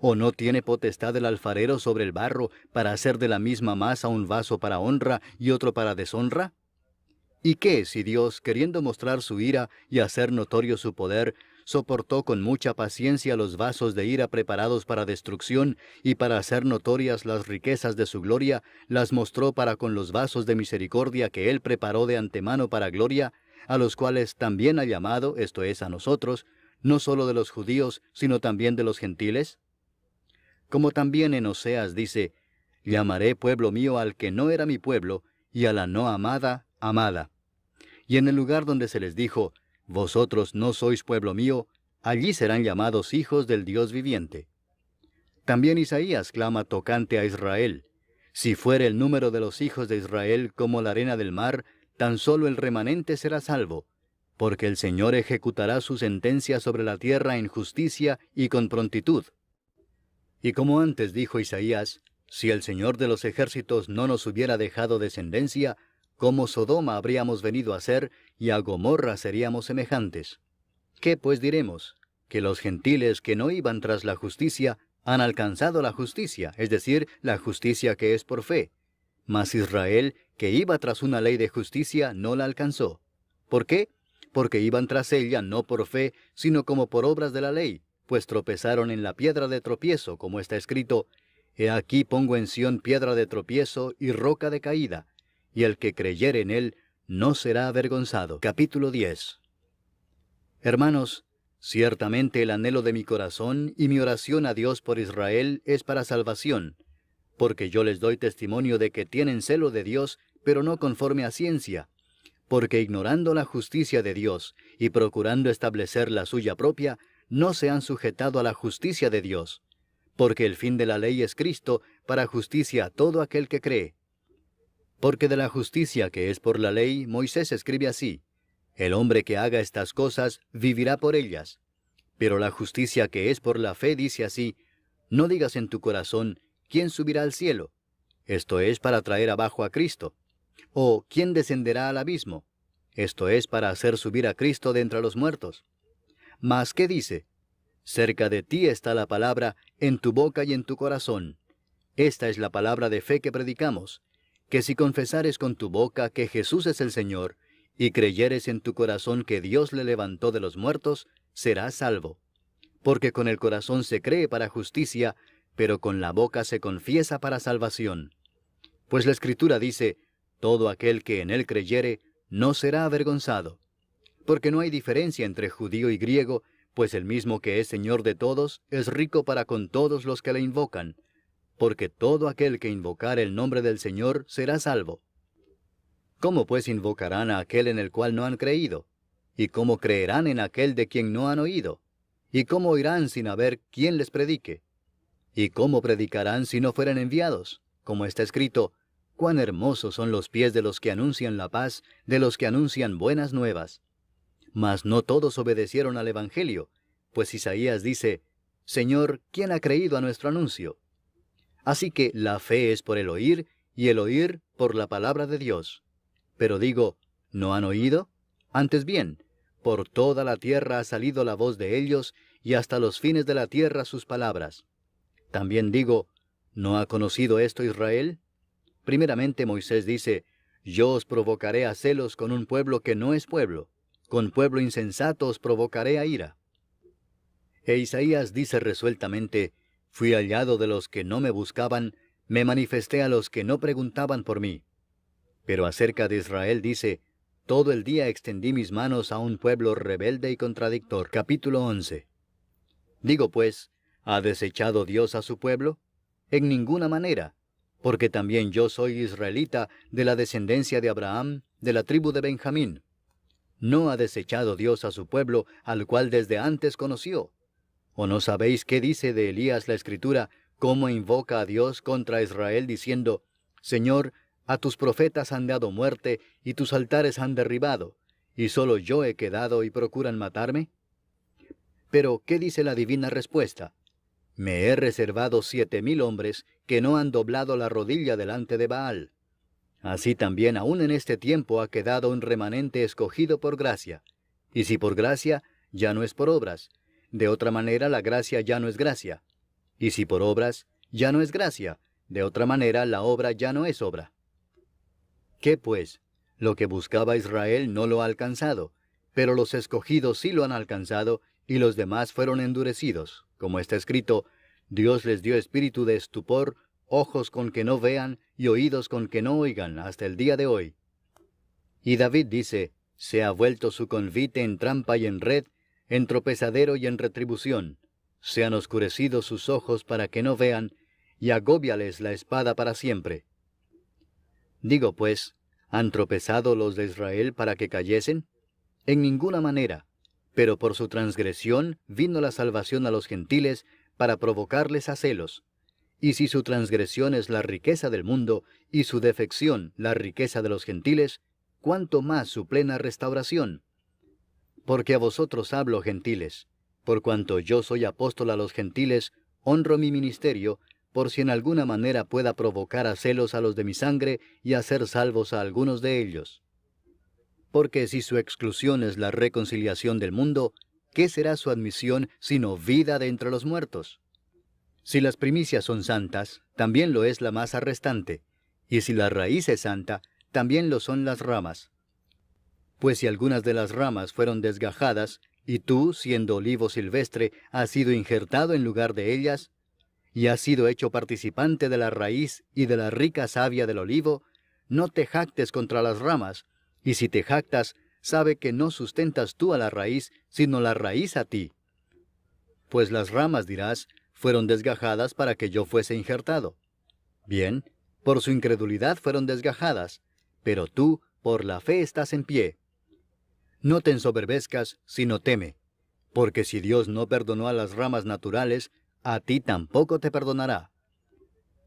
¿O no tiene potestad el alfarero sobre el barro para hacer de la misma masa un vaso para honra y otro para deshonra? ¿Y qué si Dios, queriendo mostrar su ira y hacer notorio su poder, soportó con mucha paciencia los vasos de ira preparados para destrucción, y para hacer notorias las riquezas de su gloria, las mostró para con los vasos de misericordia que Él preparó de antemano para gloria, a los cuales también ha llamado, esto es, a nosotros, no solo de los judíos, sino también de los gentiles? Como también en Oseas dice: llamaré pueblo mío al que no era mi pueblo, y a la no amada, amada. Y en el lugar donde se les dijo: vosotros no sois pueblo mío, allí serán llamados hijos del Dios viviente. También Isaías clama tocante a Israel: si fuere el número de los hijos de Israel como la arena del mar, tan solo el remanente será salvo, porque el Señor ejecutará su sentencia sobre la tierra en justicia y con prontitud. Y como antes dijo Isaías: si el Señor de los ejércitos no nos hubiera dejado descendencia, como Sodoma habríamos venido a ser, y a Gomorra seríamos semejantes. ¿Qué pues diremos? Que los gentiles que no iban tras la justicia han alcanzado la justicia, es decir, la justicia que es por fe. Mas Israel, que iba tras una ley de justicia, no la alcanzó. ¿Por qué? Porque iban tras ella no por fe, sino como por obras de la ley, pues tropezaron en la piedra de tropiezo, como está escrito: he aquí pongo en Sión piedra de tropiezo y roca de caída, y el que creyere en él no será avergonzado. Capítulo 10. Hermanos, ciertamente el anhelo de mi corazón y mi oración a Dios por Israel es para salvación, porque yo les doy testimonio de que tienen celo de Dios, pero no conforme a ciencia, porque ignorando la justicia de Dios y procurando establecer la suya propia, no se han sujetado a la justicia de Dios, porque el fin de la ley es Cristo, para justicia a todo aquel que cree. Porque de la justicia que es por la ley, Moisés escribe así: el hombre que haga estas cosas vivirá por ellas. Pero la justicia que es por la fe dice así: no digas en tu corazón: ¿quién subirá al cielo? Esto es para traer abajo a Cristo. O ¿quién descenderá al abismo? Esto es para hacer subir a Cristo de entre los muertos. Mas ¿qué dice? Cerca de ti está la palabra, en tu boca y en tu corazón. Esta es la palabra de fe que predicamos: que si confesares con tu boca que Jesús es el Señor, y creyeres en tu corazón que Dios le levantó de los muertos, serás salvo. Porque con el corazón se cree para justicia, pero con la boca se confiesa para salvación. Pues la Escritura dice: todo aquel que en él creyere, no será avergonzado. Porque no hay diferencia entre judío y griego, pues el mismo que es Señor de todos, es rico para con todos los que le invocan. Porque todo aquel que invocare el nombre del Señor será salvo. ¿Cómo pues invocarán a aquel en el cual no han creído? ¿Y cómo creerán en aquel de quien no han oído? ¿Y cómo oirán sin haber quien les predique? ¿Y cómo predicarán si no fueren enviados? Como está escrito, cuán hermosos son los pies de los que anuncian la paz, de los que anuncian buenas nuevas. Mas no todos obedecieron al Evangelio, pues Isaías dice, Señor, ¿quién ha creído a nuestro anuncio? Así que la fe es por el oír, y el oír por la palabra de Dios. Pero digo, ¿no han oído? Antes bien, por toda la tierra ha salido la voz de ellos, y hasta los fines de la tierra sus palabras. También digo, ¿no ha conocido esto Israel? Primeramente Moisés dice, yo os provocaré a celos con un pueblo que no es pueblo, con pueblo insensato os provocaré a ira. E Isaías dice resueltamente, fui hallado de los que no me buscaban, me manifesté a los que no preguntaban por mí. Pero acerca de Israel dice, todo el día extendí mis manos a un pueblo rebelde y contradictor. Capítulo 11. Digo pues, ¿ha desechado Dios a su pueblo? En ninguna manera, porque también yo soy israelita de la descendencia de Abraham, de la tribu de Benjamín. ¿No ha desechado Dios a su pueblo, al cual desde antes conoció? ¿O no sabéis qué dice de Elías la Escritura, cómo invoca a Dios contra Israel, diciendo, Señor, a tus profetas han dado muerte, y tus altares han derribado, y solo yo he quedado y procuran matarme? Pero, ¿qué dice la divina respuesta? Me he reservado 7,000 hombres que no han doblado la rodilla delante de Baal. Así también aún en este tiempo ha quedado un remanente escogido por gracia. Y si por gracia, ya no es por obras. De otra manera la gracia ya no es gracia. Y si por obras, ya no es gracia. De otra manera la obra ya no es obra. ¿Qué pues? Lo que buscaba Israel no lo ha alcanzado, pero los escogidos sí lo han alcanzado, y los demás fueron endurecidos. Como está escrito, Dios les dio espíritu de estupor, ojos con que no vean, y oídos con que no oigan, hasta el día de hoy. Y David dice, se ha vuelto su convite en trampa y en red, en tropezadero y en retribución. Se han oscurecido sus ojos para que no vean, y agóbiales la espada para siempre. Digo pues, ¿han tropezado los de Israel para que cayesen? En ninguna manera, pero por su transgresión vino la salvación a los gentiles para provocarles a celos. Y si su transgresión es la riqueza del mundo, y su defección la riqueza de los gentiles, ¿cuánto más su plena restauración? Porque a vosotros hablo, gentiles, por cuanto yo soy apóstol a los gentiles, honro mi ministerio, por si en alguna manera pueda provocar a celos a los de mi sangre y hacer salvos a algunos de ellos. Porque si su exclusión es la reconciliación del mundo, ¿qué será su admisión sino vida de entre los muertos? Si las primicias son santas, también lo es la masa restante, y si la raíz es santa, también lo son las ramas. Pues si algunas de las ramas fueron desgajadas, y tú, siendo olivo silvestre, has sido injertado en lugar de ellas, y has sido hecho participante de la raíz y de la rica savia del olivo, no te jactes contra las ramas, y si te jactas, sabe que no sustentas tú a la raíz, sino la raíz a ti. Pues las ramas, dirás, fueron desgajadas para que yo fuese injertado. Bien, por su incredulidad fueron desgajadas, pero tú, por la fe estás en pie. No te ensoberbezcas, sino teme, porque si Dios no perdonó a las ramas naturales, a ti tampoco te perdonará.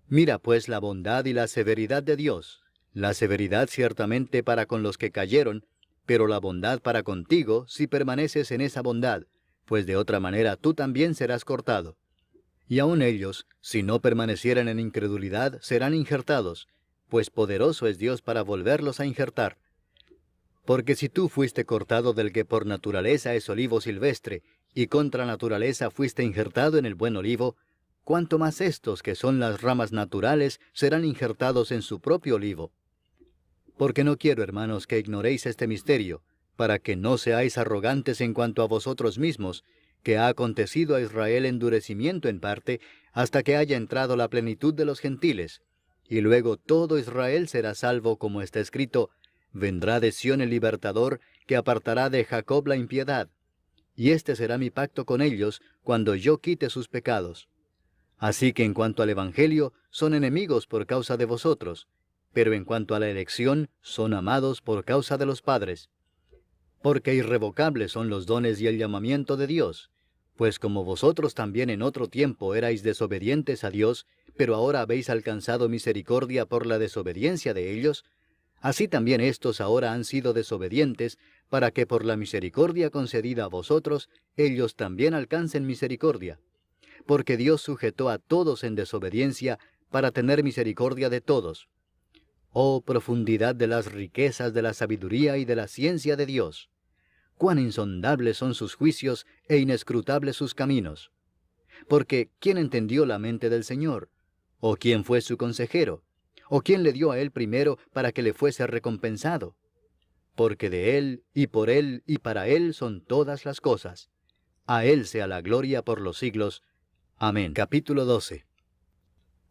Mira pues la bondad y la severidad de Dios, la severidad ciertamente para con los que cayeron, pero la bondad para contigo si permaneces en esa bondad, pues de otra manera tú también serás cortado. Y aun ellos, si no permanecieran en incredulidad, serán injertados, pues poderoso es Dios para volverlos a injertar. Porque si tú fuiste cortado del que por naturaleza es olivo silvestre, y contra naturaleza fuiste injertado en el buen olivo, cuánto más estos que son las ramas naturales serán injertados en su propio olivo. Porque no quiero, hermanos, que ignoréis este misterio, para que no seáis arrogantes en cuanto a vosotros mismos, que ha acontecido a Israel endurecimiento en parte, hasta que haya entrado la plenitud de los gentiles, y luego todo Israel será salvo, como está escrito, vendrá de Sión el libertador, que apartará de Jacob la impiedad. Y este será mi pacto con ellos, cuando yo quite sus pecados. Así que en cuanto al Evangelio, son enemigos por causa de vosotros, pero en cuanto a la elección, son amados por causa de los padres. Porque irrevocables son los dones y el llamamiento de Dios, pues como vosotros también en otro tiempo erais desobedientes a Dios, pero ahora habéis alcanzado misericordia por la desobediencia de ellos, así también éstos ahora han sido desobedientes, para que por la misericordia concedida a vosotros, ellos también alcancen misericordia. Porque Dios sujetó a todos en desobediencia, para tener misericordia de todos. Oh profundidad de las riquezas de la sabiduría y de la ciencia de Dios. Cuán insondables son sus juicios e inescrutables sus caminos. Porque ¿quién entendió la mente del Señor? ¿O quién fue su consejero? ¿O quién le dio a él primero para que le fuese recompensado? Porque de él, y para él son todas las cosas. A él sea la gloria por los siglos. Amén. Capítulo 12.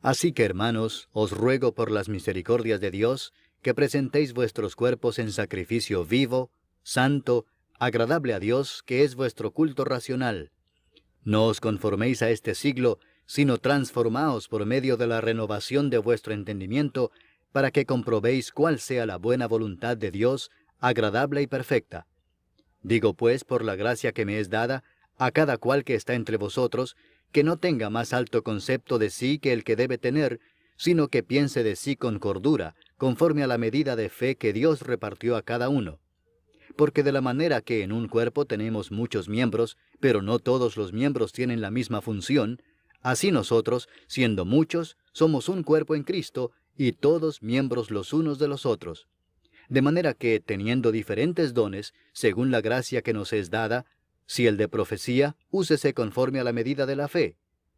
Así que, hermanos, os ruego por las misericordias de Dios, que presentéis vuestros cuerpos en sacrificio vivo, santo, agradable a Dios, que es vuestro culto racional. No os conforméis a este siglo, sino transformaos por medio de la renovación de vuestro entendimiento, para que comprobéis cuál sea la buena voluntad de Dios, agradable y perfecta. Digo pues, por la gracia que me es dada, a cada cual que está entre vosotros, que no tenga más alto concepto de sí que el que debe tener, sino que piense de sí con cordura, conforme a la medida de fe que Dios repartió a cada uno. Porque de la manera que en un cuerpo tenemos muchos miembros, pero no todos los miembros tienen la misma función, así nosotros, siendo muchos, somos un cuerpo en Cristo, y todos miembros los unos de los otros. De manera que, teniendo diferentes dones, según la gracia que nos es dada, si el de profecía, úsese conforme a la medida de la fe,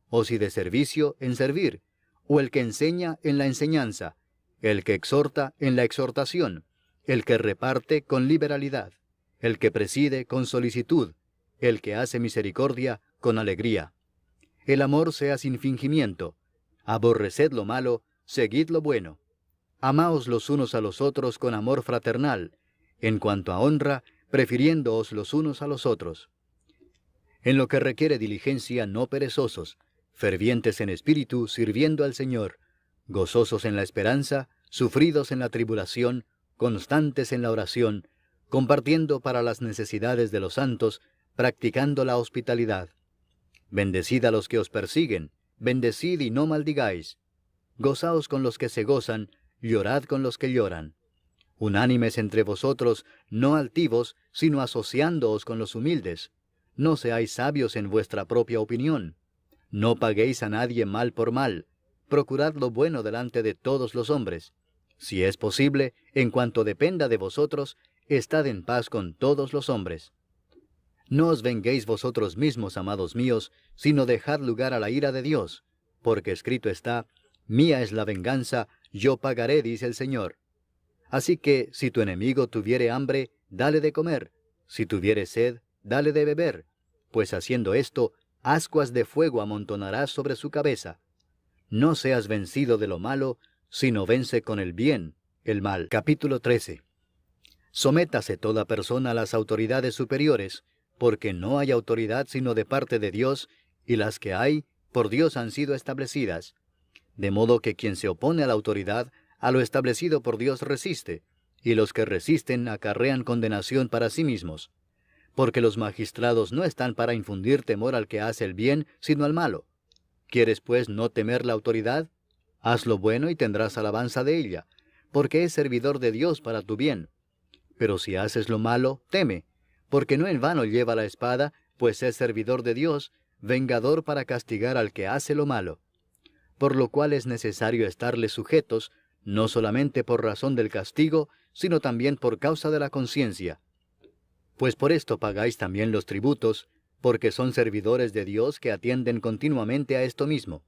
o si de servicio, en servir, o el que enseña, en la enseñanza, el que exhorta, en la exhortación, el que reparte, con liberalidad, el que preside, con solicitud, el que hace misericordia, con alegría. El amor sea sin fingimiento. Aborreced lo malo, seguid lo bueno. Amaos los unos a los otros con amor fraternal, en cuanto a honra, prefiriéndoos los unos a los otros. En lo que requiere diligencia, no perezosos, fervientes en espíritu, sirviendo al Señor, gozosos en la esperanza, sufridos en la tribulación, constantes en la oración, compartiendo para las necesidades de los santos, practicando la hospitalidad. Bendecid a los que os persiguen, bendecid y no maldigáis. Gozaos con los que se gozan, llorad con los que lloran. Unánimes entre vosotros, no altivos, sino asociándoos con los humildes. No seáis sabios en vuestra propia opinión. No paguéis a nadie mal por mal. Procurad lo bueno delante de todos los hombres. Si es posible, en cuanto dependa de vosotros, estad en paz con todos los hombres. No os venguéis vosotros mismos, amados míos, sino dejad lugar a la ira de Dios, porque escrito está, mía es la venganza, yo pagaré, dice el Señor. Así que, si tu enemigo tuviere hambre, dale de comer, si tuviere sed, dale de beber, pues haciendo esto, ascuas de fuego amontonarás sobre su cabeza. No seas vencido de lo malo, sino vence con el bien el mal. Capítulo 13. Sométase toda persona a las autoridades superiores, porque no hay autoridad sino de parte de Dios, y las que hay, por Dios han sido establecidas. De modo que quien se opone a la autoridad, a lo establecido por Dios resiste, y los que resisten acarrean condenación para sí mismos. Porque los magistrados no están para infundir temor al que hace el bien, sino al malo. ¿Quieres pues no temer la autoridad? Haz lo bueno y tendrás alabanza de ella, porque es servidor de Dios para tu bien. Pero si haces lo malo, teme, porque no en vano lleva la espada, pues es servidor de Dios, vengador para castigar al que hace lo malo. Por lo cual es necesario estarles sujetos, no solamente por razón del castigo, sino también por causa de la conciencia. Pues por esto pagáis también los tributos, porque son servidores de Dios que atienden continuamente a esto mismo.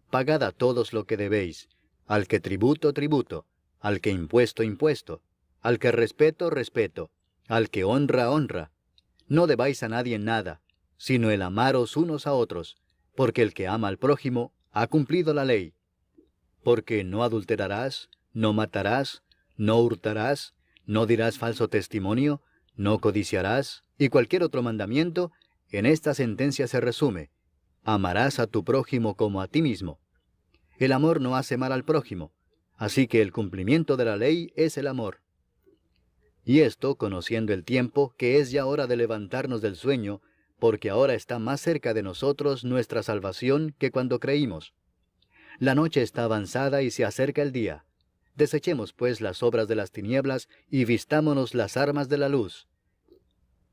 Pagad a todos lo que debéis, al que tributo, tributo, al que impuesto, impuesto, al que respeto, respeto, al que honra, honra. No debáis a nadie nada, sino el amaros unos a otros, porque el que ama al prójimo ha cumplido la ley. Porque no adulterarás, no matarás, no hurtarás, ¿No dirás falso testimonio? ¿No codiciarás? Y cualquier otro mandamiento, en esta sentencia se resume: amarás a tu prójimo como a ti mismo. El amor no hace mal al prójimo, así que el cumplimiento de la ley es el amor. Y esto, conociendo el tiempo, que es ya hora de levantarnos del sueño, porque ahora está más cerca de nosotros nuestra salvación que cuando creímos. La noche está avanzada y se acerca el día. Desechemos pues las obras de las tinieblas y vistámonos las armas de la luz.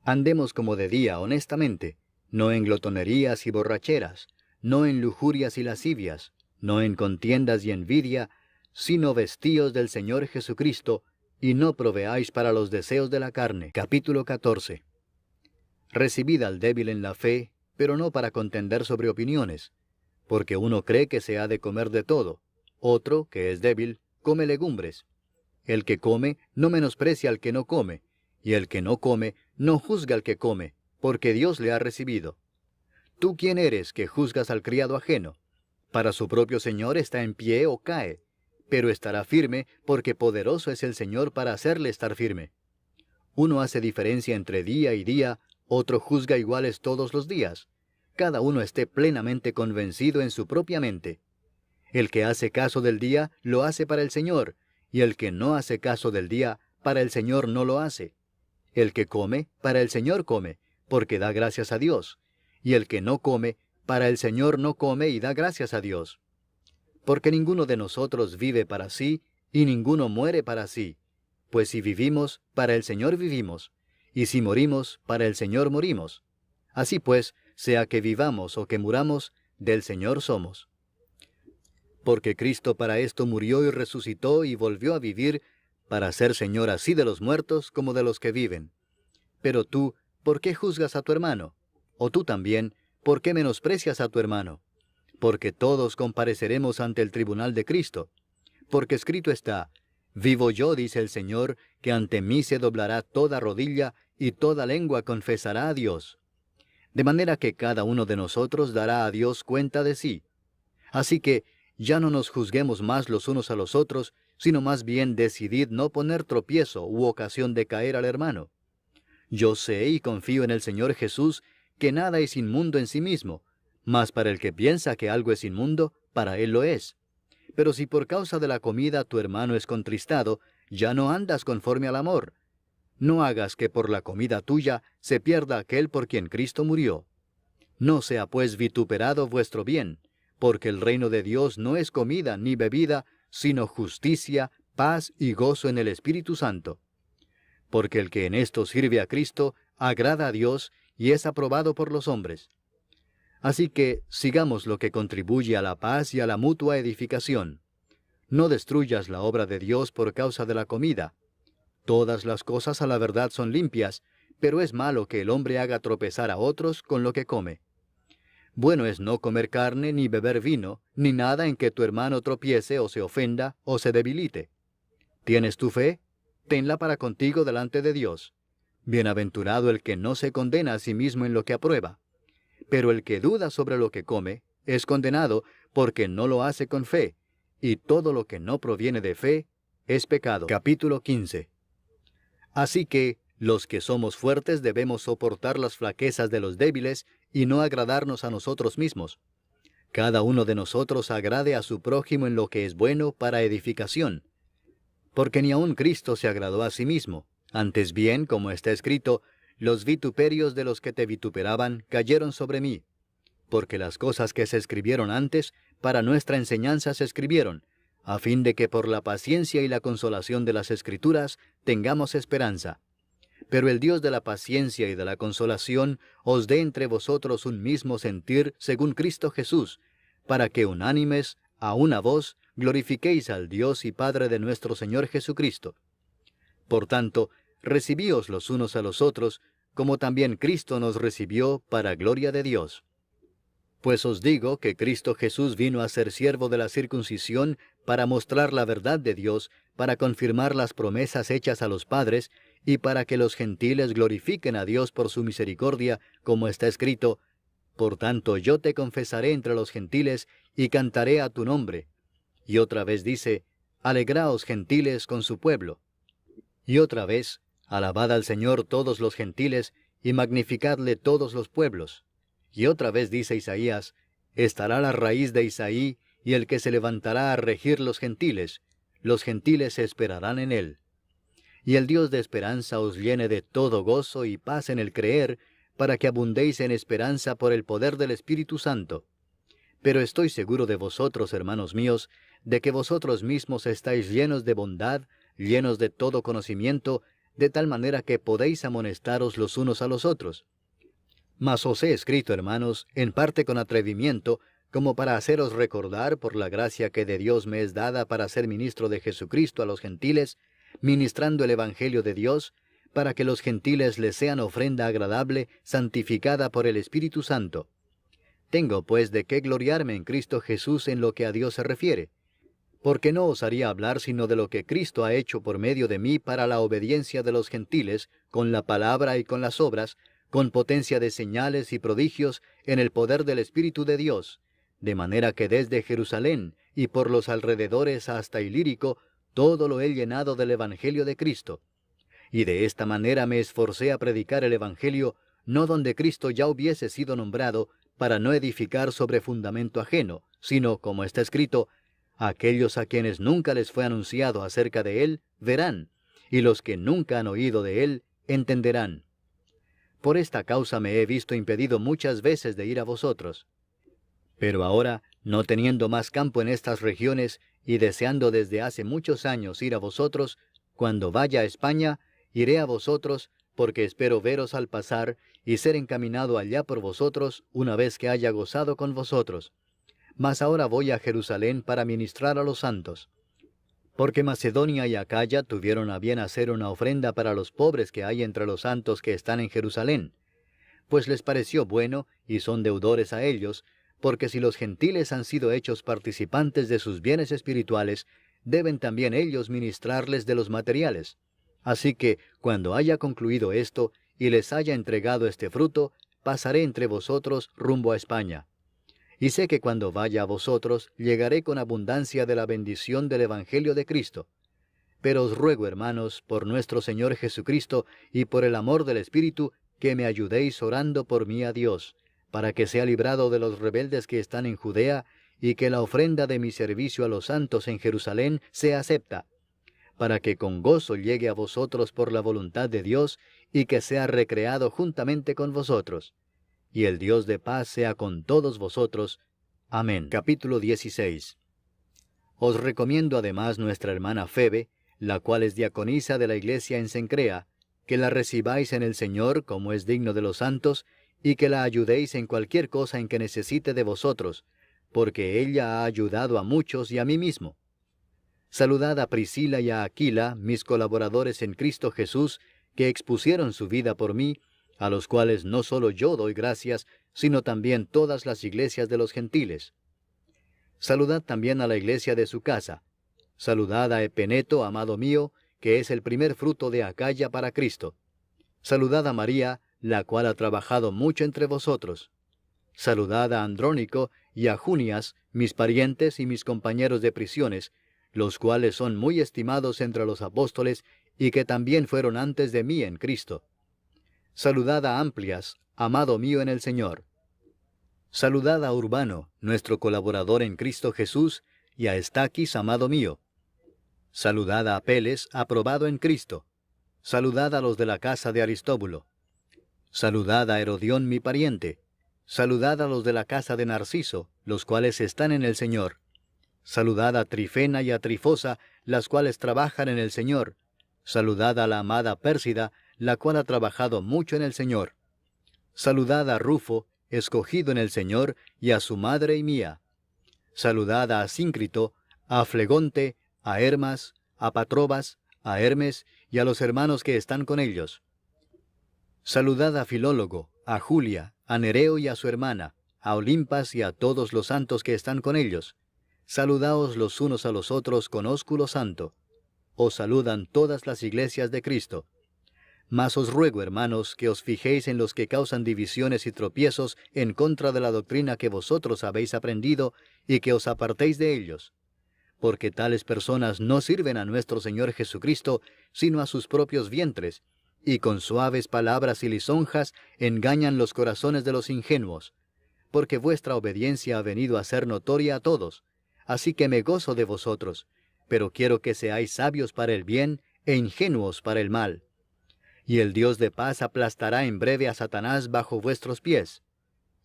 Andemos como de día honestamente, no en glotonerías y borracheras, no en lujurias y lascivias, no en contiendas y envidia, sino vestíos del Señor Jesucristo, y no proveáis para los deseos de la carne. Capítulo 14. Recibid al débil en la fe, pero no para contender sobre opiniones, porque uno cree que se ha de comer de todo, otro, que es débil, come legumbres. El que come no menosprecia al que no come, y el que no come no juzga al que come, porque Dios le ha recibido. ¿Tú quién eres que juzgas al criado ajeno? Para su propio Señor está en pie o cae, pero estará firme, porque poderoso es el Señor para hacerle estar firme. Uno hace diferencia entre día y día, otro juzga iguales todos los días. Cada uno esté plenamente convencido en su propia mente. El que hace caso del día, lo hace para el Señor, y el que no hace caso del día, para el Señor no lo hace. El que come, para el Señor come, porque da gracias a Dios, y el que no come, para el Señor no come y da gracias a Dios. Porque ninguno de nosotros vive para sí, y ninguno muere para sí. Pues si vivimos, para el Señor vivimos, y si morimos, para el Señor morimos. Así pues, sea que vivamos o que muramos, del Señor somos. Porque Cristo para esto murió y resucitó y volvió a vivir, para ser Señor así de los muertos como de los que viven. Pero tú, ¿por qué juzgas a tu hermano? O tú también, ¿por qué menosprecias a tu hermano? Porque todos compareceremos ante el tribunal de Cristo. Porque escrito está: vivo yo, dice el Señor, que ante mí se doblará toda rodilla y toda lengua confesará a Dios. De manera que cada uno de nosotros dará a Dios cuenta de sí. Así que ya no nos juzguemos más los unos a los otros, sino más bien decidid no poner tropiezo u ocasión de caer al hermano. Yo sé y confío en el Señor Jesús que nada es inmundo en sí mismo, mas para el que piensa que algo es inmundo, para él lo es. Pero si por causa de la comida tu hermano es contristado, ya no andas conforme al amor. No hagas que por la comida tuya se pierda aquel por quien Cristo murió. No sea pues vituperado vuestro bien, porque el reino de Dios no es comida ni bebida, sino justicia, paz y gozo en el Espíritu Santo. Porque el que en esto sirve a Cristo, agrada a Dios y es aprobado por los hombres. Así que sigamos lo que contribuye a la paz y a la mutua edificación. No destruyas la obra de Dios por causa de la comida. Todas las cosas a la verdad son limpias, pero es malo que el hombre haga tropezar a otros con lo que come. Bueno es no comer carne ni beber vino, ni nada en que tu hermano tropiece o se ofenda o se debilite. ¿Tienes tu fe? Tenla para contigo delante de Dios. Bienaventurado el que no se condena a sí mismo en lo que aprueba. Pero el que duda sobre lo que come, es condenado porque no lo hace con fe, y todo lo que no proviene de fe es pecado. Capítulo 15. Así que, los que somos fuertes debemos soportar las flaquezas de los débiles y no agradarnos a nosotros mismos. Cada uno de nosotros agrade a su prójimo en lo que es bueno para edificación. Porque ni aun Cristo se agradó a sí mismo. Antes bien, como está escrito, los vituperios de los que te vituperaban cayeron sobre mí. Porque las cosas que se escribieron antes, para nuestra enseñanza se escribieron, a fin de que por la paciencia y la consolación de las Escrituras tengamos esperanza. Pero el Dios de la paciencia y de la consolación os dé entre vosotros un mismo sentir según Cristo Jesús, para que unánimes, a una voz, glorifiquéis al Dios y Padre de nuestro Señor Jesucristo. Por tanto, recibíos los unos a los otros, como también Cristo nos recibió para gloria de Dios. Pues os digo que Cristo Jesús vino a ser siervo de la circuncisión para mostrar la verdad de Dios, para confirmar las promesas hechas a los padres, y para que los gentiles glorifiquen a Dios por su misericordia, como está escrito: por tanto yo te confesaré entre los gentiles, y cantaré a tu nombre. Y otra vez dice: alegraos gentiles con su pueblo. Y otra vez, alabad al Señor todos los gentiles, y magnificadle todos los pueblos. Y otra vez dice Isaías, estará la raíz de Isaí, y el que se levantará a regir los gentiles esperarán en él. Y el Dios de esperanza os llene de todo gozo y paz en el creer, para que abundéis en esperanza por el poder del Espíritu Santo. Pero estoy seguro de vosotros, hermanos míos, de que vosotros mismos estáis llenos de bondad, llenos de todo conocimiento, de tal manera que podéis amonestaros los unos a los otros. Mas os he escrito, hermanos, en parte con atrevimiento, como para haceros recordar, por la gracia que de Dios me es dada para ser ministro de Jesucristo a los gentiles, ministrando el Evangelio de Dios, para que los gentiles les sean ofrenda agradable, santificada por el Espíritu Santo. Tengo pues de qué gloriarme en Cristo Jesús en lo que a Dios se refiere, porque no osaría hablar sino de lo que Cristo ha hecho por medio de mí para la obediencia de los gentiles, con la palabra y con las obras, con potencia de señales y prodigios, en el poder del Espíritu de Dios, de manera que desde Jerusalén y por los alrededores hasta Ilírico, todo lo he llenado del Evangelio de Cristo. Y de esta manera me esforcé a predicar el Evangelio, no donde Cristo ya hubiese sido nombrado, para no edificar sobre fundamento ajeno, sino, como está escrito, aquellos a quienes nunca les fue anunciado acerca de él, verán, y los que nunca han oído de él, entenderán. Por esta causa me he visto impedido muchas veces de ir a vosotros. Pero ahora, no teniendo más campo en estas regiones, y deseando desde hace muchos años ir a vosotros, cuando vaya a España, iré a vosotros, porque espero veros al pasar, y ser encaminado allá por vosotros, una vez que haya gozado con vosotros. Mas ahora voy a Jerusalén para ministrar a los santos. Porque Macedonia y Acaya tuvieron a bien hacer una ofrenda para los pobres que hay entre los santos que están en Jerusalén. Pues les pareció bueno, y son deudores a ellos, porque si los gentiles han sido hechos participantes de sus bienes espirituales, deben también ellos ministrarles de los materiales. Así que, cuando haya concluido esto, y les haya entregado este fruto, pasaré entre vosotros rumbo a España. Y sé que cuando vaya a vosotros, llegaré con abundancia de la bendición del Evangelio de Cristo. Pero os ruego, hermanos, por nuestro Señor Jesucristo, y por el amor del Espíritu, que me ayudéis orando por mí a Dios, para que sea librado de los rebeldes que están en Judea, y que la ofrenda de mi servicio a los santos en Jerusalén sea acepta, para que con gozo llegue a vosotros por la voluntad de Dios, y que sea recreado juntamente con vosotros. Y el Dios de paz sea con todos vosotros. Amén. Capítulo 16. Os recomiendo además nuestra hermana Febe, la cual es diaconisa de la iglesia en Cencrea, que la recibáis en el Señor como es digno de los santos, y que la ayudéis en cualquier cosa en que necesite de vosotros, porque ella ha ayudado a muchos y a mí mismo. Saludad a Priscila y a Aquila, mis colaboradores en Cristo Jesús, que expusieron su vida por mí, a los cuales no solo yo doy gracias, sino también todas las iglesias de los gentiles. Saludad también a la iglesia de su casa. Saludad a Epeneto, amado mío, que es el primer fruto de Acaya para Cristo. Saludad a María, la cual ha trabajado mucho entre vosotros. Saludad a Andrónico y a Junias, mis parientes y mis compañeros de prisiones, los cuales son muy estimados entre los apóstoles, y que también fueron antes de mí en Cristo. Saludad a Amplias, amado mío en el Señor. Saludad a Urbano, nuestro colaborador en Cristo Jesús, y a Estaquis, amado mío. Saludad a Apeles, aprobado en Cristo. Saludad a los de la casa de Aristóbulo. Saludad a Herodión, mi pariente. Saludad a los de la casa de Narciso, los cuales están en el Señor. Saludad a Trifena y a Trifosa, las cuales trabajan en el Señor. Saludad a la amada Pérsida, la cual ha trabajado mucho en el Señor. Saludad a Rufo, escogido en el Señor, y a su madre y mía. Saludad a Asíncrito, a Flegonte, a Hermas, a Patrobas, a Hermes, y a los hermanos que están con ellos. Saludad a Filólogo, a Julia, a Nereo y a su hermana, a Olimpas y a todos los santos que están con ellos. Saludaos los unos a los otros con ósculo santo. Os saludan todas las iglesias de Cristo. Mas os ruego, hermanos, que os fijéis en los que causan divisiones y tropiezos en contra de la doctrina que vosotros habéis aprendido, y que os apartéis de ellos. porque tales personas no sirven a nuestro Señor Jesucristo, sino a sus propios vientres, y con suaves palabras y lisonjas engañan los corazones de los ingenuos. Porque vuestra obediencia ha venido a ser notoria a todos, así que me gozo de vosotros, pero quiero que seáis sabios para el bien e ingenuos para el mal. Y el Dios de paz aplastará en breve a Satanás bajo vuestros pies.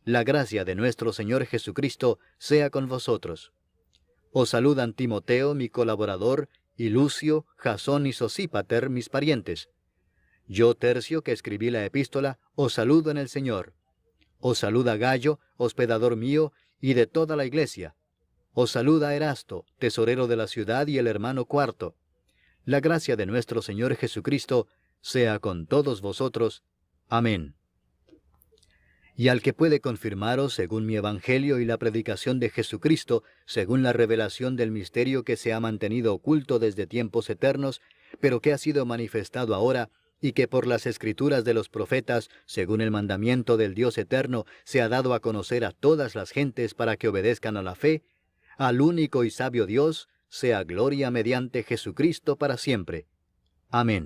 La gracia de nuestro Señor Jesucristo sea con vosotros. Os saludan Timoteo, mi colaborador, y Lucio, Jasón y Sosípater, mis parientes. Yo, Tercio, que escribí la epístola, os saludo en el Señor. Os saluda Gayo, hospedador mío, y de toda la iglesia. Os saluda Erasto, tesorero de la ciudad, y el hermano Cuarto. La gracia de nuestro Señor Jesucristo sea con todos vosotros. Amén. Y al que puede confirmaros según mi evangelio y la predicación de Jesucristo, según la revelación del misterio que se ha mantenido oculto desde tiempos eternos, pero que ha sido manifestado ahora, y que por las escrituras de los profetas, según el mandamiento del Dios eterno, se ha dado a conocer a todas las gentes para que obedezcan a la fe, al único y sabio Dios, sea gloria mediante Jesucristo para siempre. Amén.